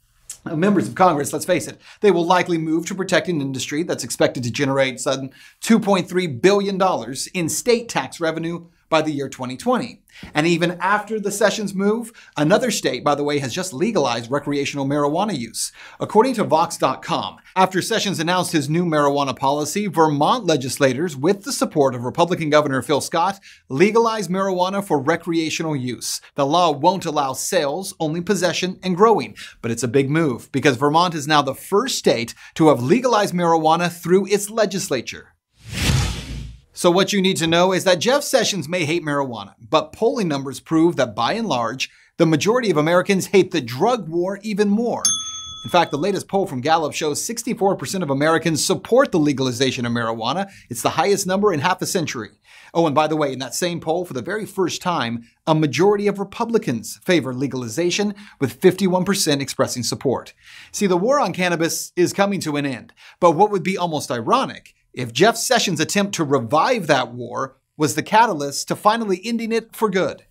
Members of Congress, let's face it, they will likely move to protect an industry that's expected to generate sudden $2.3 billion in state tax revenue by the year 2020. And even after the Sessions move, another state, by the way, has just legalized recreational marijuana use. According to Vox.com, after Sessions announced his new marijuana policy, Vermont legislators, with the support of Republican Governor Phil Scott, legalized marijuana for recreational use. The law won't allow sales, only possession and growing. But it's a big move, because Vermont is now the first state to have legalized marijuana through its legislature. So what you need to know is that Jeff Sessions may hate marijuana, but polling numbers prove that by and large, the majority of Americans hate the drug war even more. In fact, the latest poll from Gallup shows 64% of Americans support the legalization of marijuana. It's the highest number in half a century. Oh, and by the way, in that same poll, for the very first time, a majority of Republicans favor legalization, with 51% expressing support. See, the war on cannabis is coming to an end. But what would be almost ironic if Jeff Sessions' attempt to revive that war was the catalyst to finally ending it for good.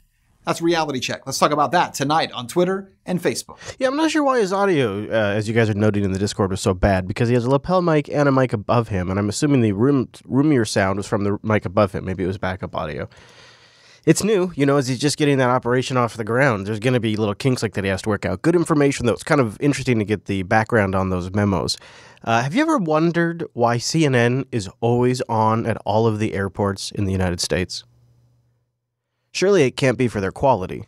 That's Reality Check. Let's talk about that tonight on Twitter and Facebook. Yeah, I'm not sure why his audio, as you guys are noting in the Discord, was so bad, because he has a lapel mic and a mic above him, and I'm assuming the roomier sound was from the mic above him. Maybe it was backup audio. It's new, as he's just getting that operation off the ground. There's going to be little kinks like that he has to work out. Good information, though. It's kind of interesting to get the background on those memos. Have you ever wondered why CNN is always on at all of the airports in the United States? Surely it can't be for their quality.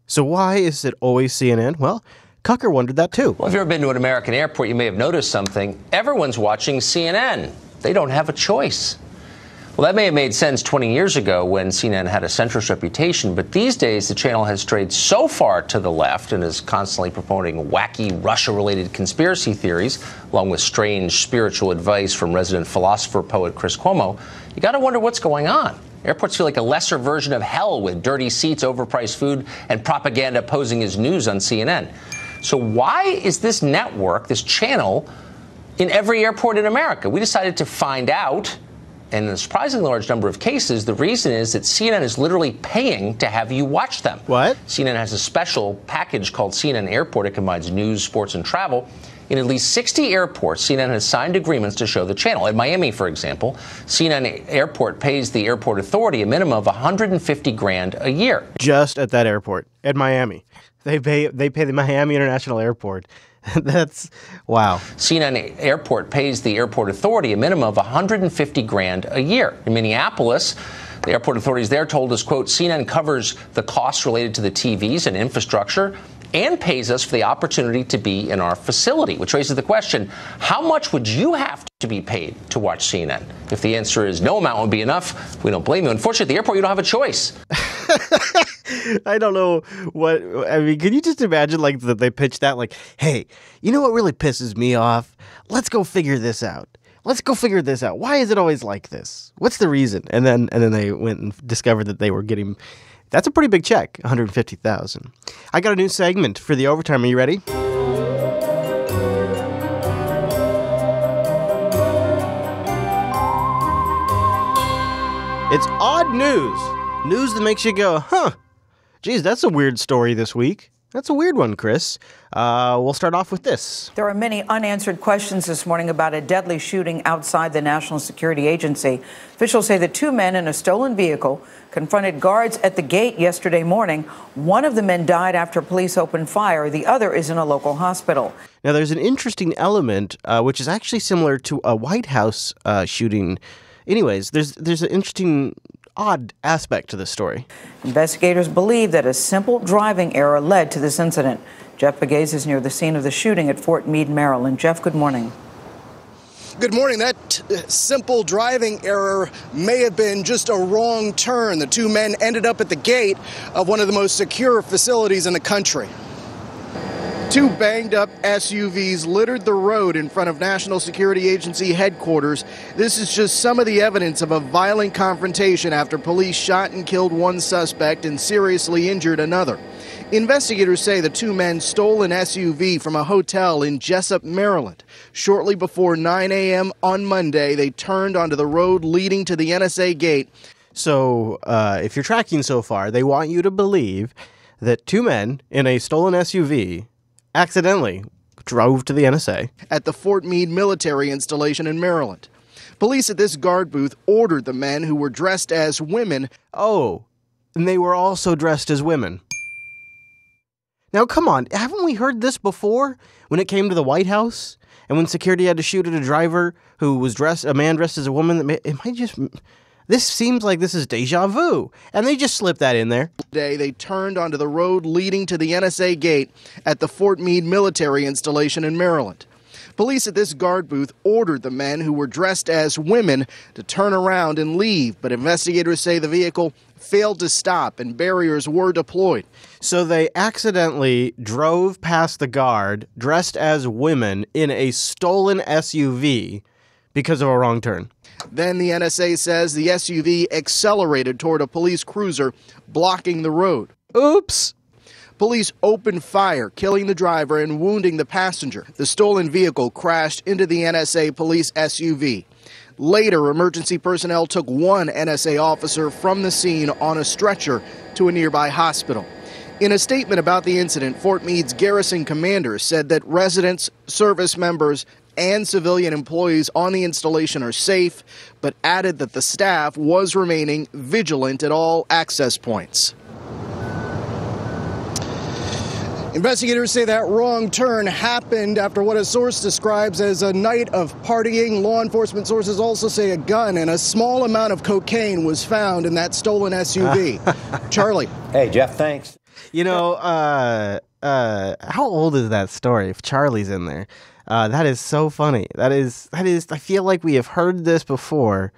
So why is it always CNN? Well, Cucker wondered that too. Well, if you've ever been to an American airport, you may have noticed something. Everyone's watching CNN. They don't have a choice. Well, that may have made sense 20 years ago when CNN had a centrist reputation, but these days the channel has strayed so far to the left and is constantly promoting wacky Russia-related conspiracy theories, along with strange spiritual advice from resident philosopher-poet Chris Cuomo. You got to wonder what's going on. Airports feel like a lesser version of hell, with dirty seats, overpriced food, and propaganda posing as news on CNN. So why is this network, this channel, in every airport in America? We decided to find out. And in a surprisingly large number of cases, the reason is that CNN is literally paying to have you watch them. What? CNN has a special package called CNN Airport. It combines news, sports, and travel. In at least 60 airports, CNN has signed agreements to show the channel. At Miami, for example, CNN Airport pays the airport authority a minimum of $150,000 a year. Just at that airport, at Miami. They pay the Miami International Airport. That's, wow. CNN Airport pays the airport authority a minimum of $150,000 a year. In Minneapolis, the airport authorities there told us, quote, CNN covers the costs related to the TVs and infrastructure and pays us for the opportunity to be in our facility, which raises the question, how much would you have to be paid to watch CNN? If the answer is no amount would be enough, we don't blame you. Unfortunately, at the airport, you don't have a choice. I don't know what, I mean, can you just imagine like that they pitched that like, hey, you know what really pisses me off? Let's go figure this out. Let's go figure this out. Why is it always like this? What's the reason? And then they went and discovered that they were getting, that's a pretty big check, $150,000. I got a new segment for the overtime. Are you ready? It's odd news. News that makes you go, huh, geez, that's a weird story this week. That's a weird one, Chris. We'll start off with this. There are many unanswered questions this morning about a deadly shooting outside the National Security Agency. Officials say the two men in a stolen vehicle confronted guards at the gate yesterday morning. One of the men died after police opened fire. The other is in a local hospital. Now, there's an interesting element, which is actually similar to a White House shooting. Anyways, there's an interesting odd aspect to this story. Investigators believe that a simple driving error led to this incident. Jeff Pegues is near the scene of the shooting at Fort Meade, Maryland. Jeff, good morning. Good morning. That simple driving error may have been just a wrong turn. The two men ended up at the gate of one of the most secure facilities in the country. Two banged-up SUVs littered the road in front of National Security Agency headquarters. This is just some of the evidence of a violent confrontation after police shot and killed one suspect and seriously injured another. Investigators say the two men stole an SUV from a hotel in Jessup, Maryland. Shortly before 9 a.m. on Monday, they turned onto the road leading to the NSA gate. So, if you're tracking so far, they want you to believe that two men in a stolen SUV accidentally drove to the NSA at the Fort Meade military installation in Maryland. Police at this guard booth ordered the men who were dressed as women. Oh, and they were also dressed as women. Now, come on, haven't we heard this before when it came to the White House? And when security had to shoot at a driver who was a man dressed as a woman? This seems like this is deja vu. And they just slipped that in there. Today, they turned onto the road leading to the NSA gate at the Fort Meade military installation in Maryland. Police at this guard booth ordered the men who were dressed as women to turn around and leave, but investigators say the vehicle failed to stop and barriers were deployed. So they accidentally drove past the guard dressed as women in a stolen SUV because of a wrong turn. Then the NSA says the SUV accelerated toward a police cruiser, blocking the road. Oops! Police opened fire, killing the driver and wounding the passenger. The stolen vehicle crashed into the NSA police SUV. Later, emergency personnel took one NSA officer from the scene on a stretcher to a nearby hospital. In a statement about the incident, Fort Meade's garrison commander said that residents, service members, and civilian employees on the installation are safe, but added that the staff was remaining vigilant at all access points. Investigators say that wrong turn happened after what a source describes as a night of partying. Law enforcement sources also say a gun and a small amount of cocaine was found in that stolen SUV. Charlie. Hey, Jeff, thanks. You know, how old is that story if Charlie's in there? That is so funny. That is, I feel like we have heard this before.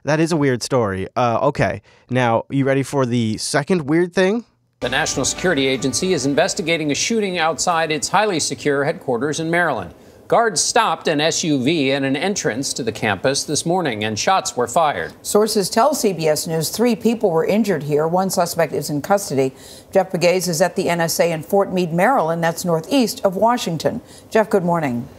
That is a weird story. Okay, now, you ready for the second weird thing? The National Security Agency is investigating a shooting outside its highly secure headquarters in Maryland. Guards stopped an SUV at an entrance to the campus this morning, and shots were fired. Sources tell CBS News 3 people were injured here. One suspect is in custody. Jeff Pegues is at the NSA in Fort Meade, Maryland. That's northeast of Washington. Jeff, good morning.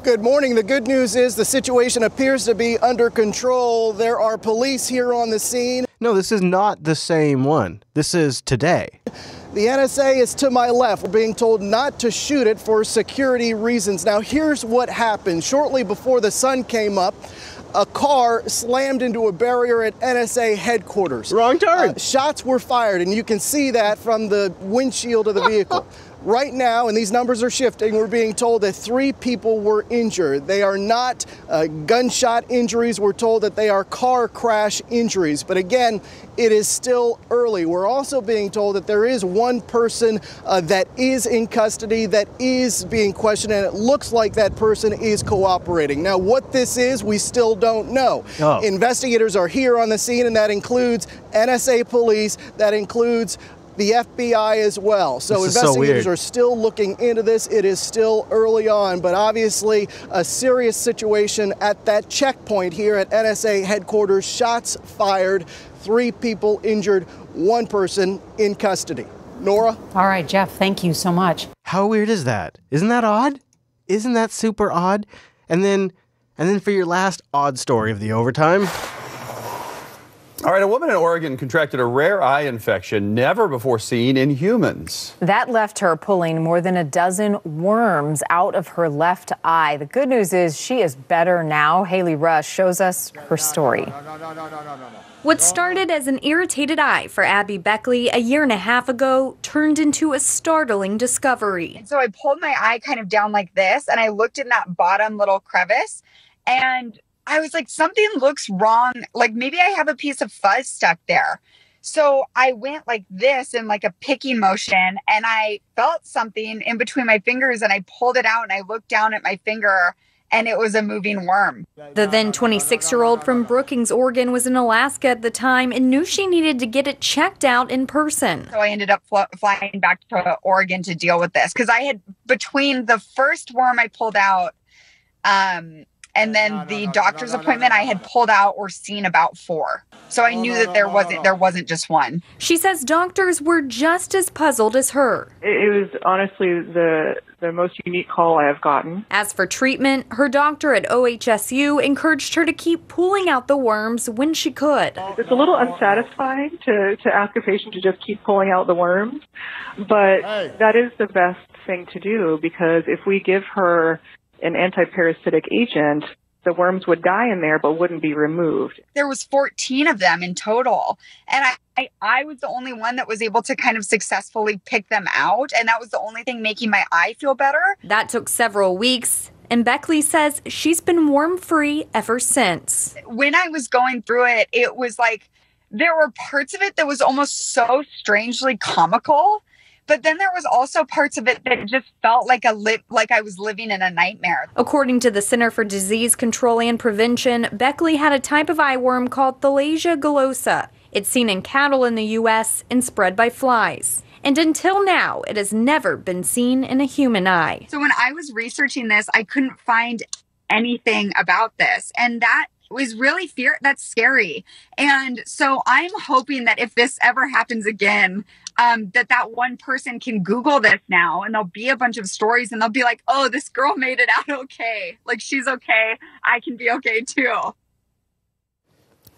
Good morning. The good news is the situation appears to be under control. There are police here on the scene. No, this is not the same one. This is today. The NSA is to my left. We're being told not to shoot it for security reasons. Now, here's what happened. Shortly before the sun came up, a car slammed into a barrier at NSA headquarters. Wrong turn. Shots were fired, and you can see that from the windshield of the vehicle. Right now, and these numbers are shifting, we're being told that 3 people were injured. They are not gunshot injuries. We're told that they are car crash injuries. But again, it is still early. We're also being told that there is one person that is in custody that is being questioned, and it looks like that person is cooperating. Now, what this is, we still don't know. Oh. Investigators are here on the scene, and that includes NSA police, that includes the FBI as well. So investigators are still looking into this. It is still early on, but obviously a serious situation at that checkpoint here at NSA headquarters. Shots fired, 3 people injured, 1 person in custody. Nora? All right, Jeff, thank you so much. How weird is that? Isn't that odd? Isn't that super odd? And then for your last odd story of the overtime. All right, a woman in Oregon contracted a rare eye infection never before seen in humans. That left her pulling more than a dozen worms out of her left eye. The good news is she is better now. Haley Rush shows us her story. What started as an irritated eye for Abby Beckley a year and a half ago turned into a startling discovery. So I pulled my eye kind of down like this, and I looked in that bottom little crevice, and I was like, something looks wrong. Like maybe I have a piece of fuzz stuck there. So I went like this in like a picking motion, and I felt something in between my fingers, and I pulled it out and I looked down at my finger, and it was a moving worm. The then 26-year-old from Brookings, Oregon was in Alaska at the time and knew she needed to get it checked out in person. So I ended up flying back to Oregon to deal with this, because I had, between the first worm I pulled out and then the doctor's appointment, I had pulled out or seen about 4. So I knew that there wasn't just one. She says doctors were just as puzzled as her. It was honestly the most unique call I have gotten. As for treatment, her doctor at OHSU encouraged her to keep pulling out the worms when she could. It's a little unsatisfying to ask a patient to just keep pulling out the worms, but that is the best thing to do, because if we give her an antiparasitic agent, the worms would die in there but wouldn't be removed. There was 14 of them in total, and I was the only one that was able to kind of successfully pick them out, and that was the only thing making my eye feel better. That took several weeks, and Beckley says she's been worm-free ever since. When I was going through it, it was like there were parts of it that was almost so strangely comical. But then there was also parts of it that just felt like I was living in a nightmare. According to the Center for Disease Control and Prevention, Beckley had a type of eyeworm called Thalasia gullosa. It's seen in cattle in the U.S. and spread by flies. And until now, it has never been seen in a human eye. So when I was researching this, I couldn't find anything about this. And that was really that's scary. And so I'm hoping that if this ever happens again, that one person can Google this now, and there'll be a bunch of stories, and they'll be like, oh, this girl made it out okay. Like, she's okay. I can be okay too.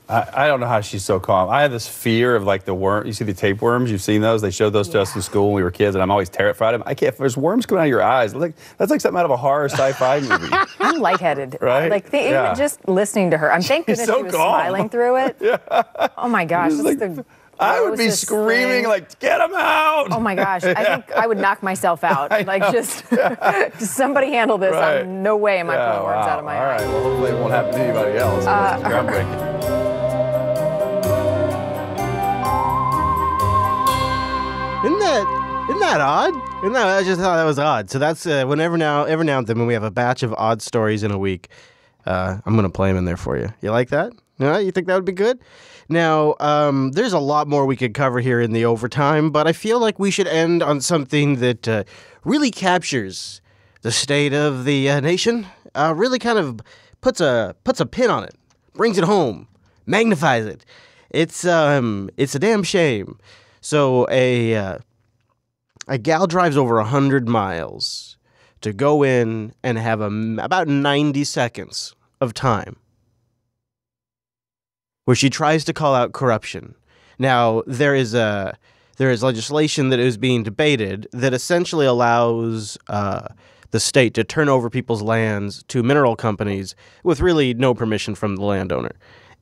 I don't know how she's so calm. I have this fear of like the worm. You see the tapeworms? You've seen those? They showed those to us in school when we were kids, and I'm always terrified of them. I can't. There's worms coming out of your eyes. That's like something out of a horror sci-fi movie. I'm lightheaded. Right? Like even just listening to her. I'm thank goodness so she was calm. smiling through it. Yeah. Oh my gosh. This is the I would be screaming like, get him out! Oh my gosh, I think I would knock myself out. Like just somebody handle this. Right. No way am I pulling worms out of my eye. All right, well hopefully it won't happen to anybody else. It's groundbreaking. Isn't that odd? I just thought that was odd. So that's every now and then when we have a batch of odd stories in a week, I'm going to play them in there for you. You like that? No, you think that would be good? Now, there's a lot more we could cover here in the overtime, but I feel like we should end on something that really captures the state of the nation, really kind of puts a pin on it, brings it home, magnifies it. It's a damn shame. So a gal drives over 100 miles to go in and have about 90 seconds of time where she tries to call out corruption. Now, there is legislation that is being debated that essentially allows the state to turn over people's lands to mineral companies with really no permission from the landowner.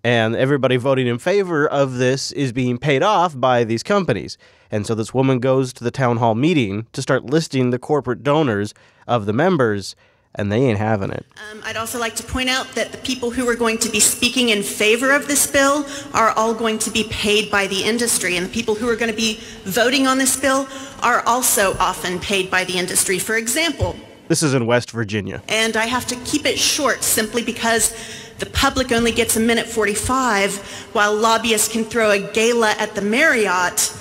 And everybody voting in favor of this is being paid off by these companies. And so this woman goes to the town hall meeting to start listing the corporate donors of the members, and they ain't having it. I'd also like to point out that the people who are going to be speaking in favor of this bill are all going to be paid by the industry, and the people who are going to be voting on this bill are also often paid by the industry. For example, this is in West Virginia. And I have to keep it short simply because the public only gets a minute 45, while lobbyists can throw a gala at the Marriott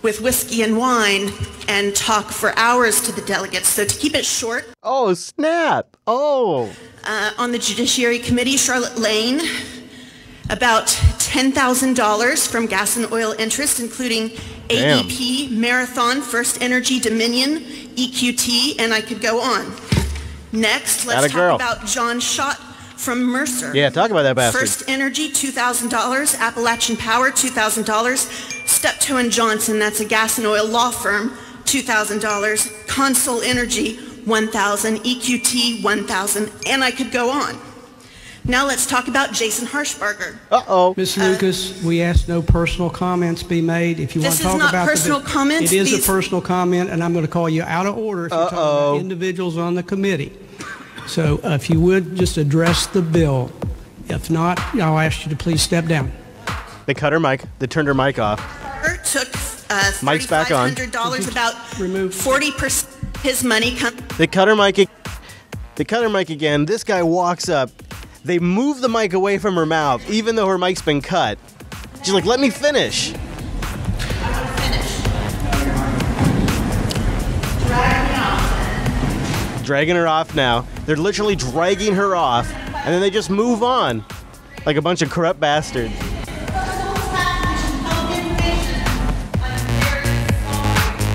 with whiskey and wine and talk for hours to the delegates. So to keep it short. Oh, snap. Oh. On the Judiciary Committee, Charlotte Lane, about $10,000 from gas and oil interests, including AEP, Marathon, First Energy, Dominion, EQT, and I could go on. Next, let's talk about John Schott from Mercer. Yeah, talk about that bastard. First Energy, $2,000. Appalachian Power, $2,000. Steptoe and Johnson, that's a gas and oil law firm, $2,000. Consol Energy, $1,000. EQT, $1,000. And I could go on. Now let's talk about Jason Harshbarger. Uh-oh. Ms. Lucas, we ask no personal comments be made. If you want to talk about personal comments. It is a personal comment, and I'm going to call you out of order if you're talking about individuals on the committee. So if you would just address the bill If not, I'll ask you to please step down. They cut her mic. They turned her mic off. Took Mic's back on. $3,500, about 40% his money. They cut her mic. They cut her mic again. This guy walks up. They move the mic away from her mouth, even though her mic's been cut. She's like, "Let me finish." Dragging her off now. They're literally dragging her off, and then they just move on like a bunch of corrupt bastards.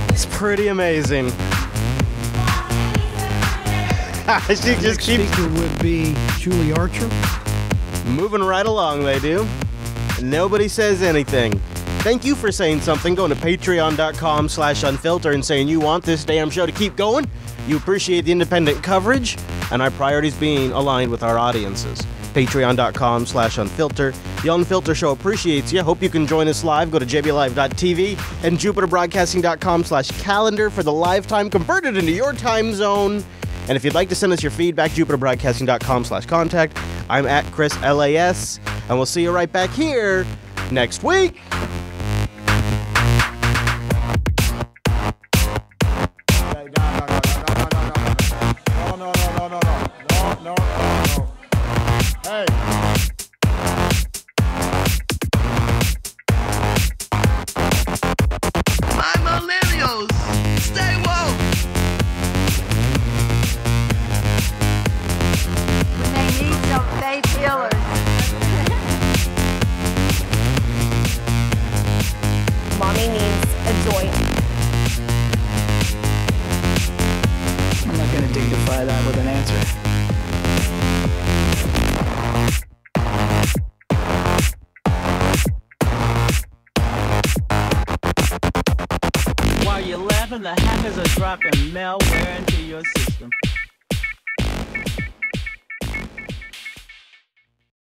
It's pretty amazing. She just keeps. Speaker would be Julie Archer. Moving right along, they do. Nobody says anything. Thank you for saying something. Going to patreon.com/unfilter and saying you want this damn show to keep going. You appreciate the independent coverage and our priorities being aligned with our audiences. Patreon.com/unfilter. The Unfilter Show appreciates you. Hope you can join us live. Go to jblive.tv and jupiterbroadcasting.com/calendar for the live time converted into your time zone. And if you'd like to send us your feedback, jupiterbroadcasting.com/contact. I'm at Chris LAS, and we'll see you right back here next week. Hey. My millennials, stay woke. When they need some faith healers. Mommy needs a joint. I'm not going to dignify that with an answer. While you're laughing, the hackers are dropping malware into your system.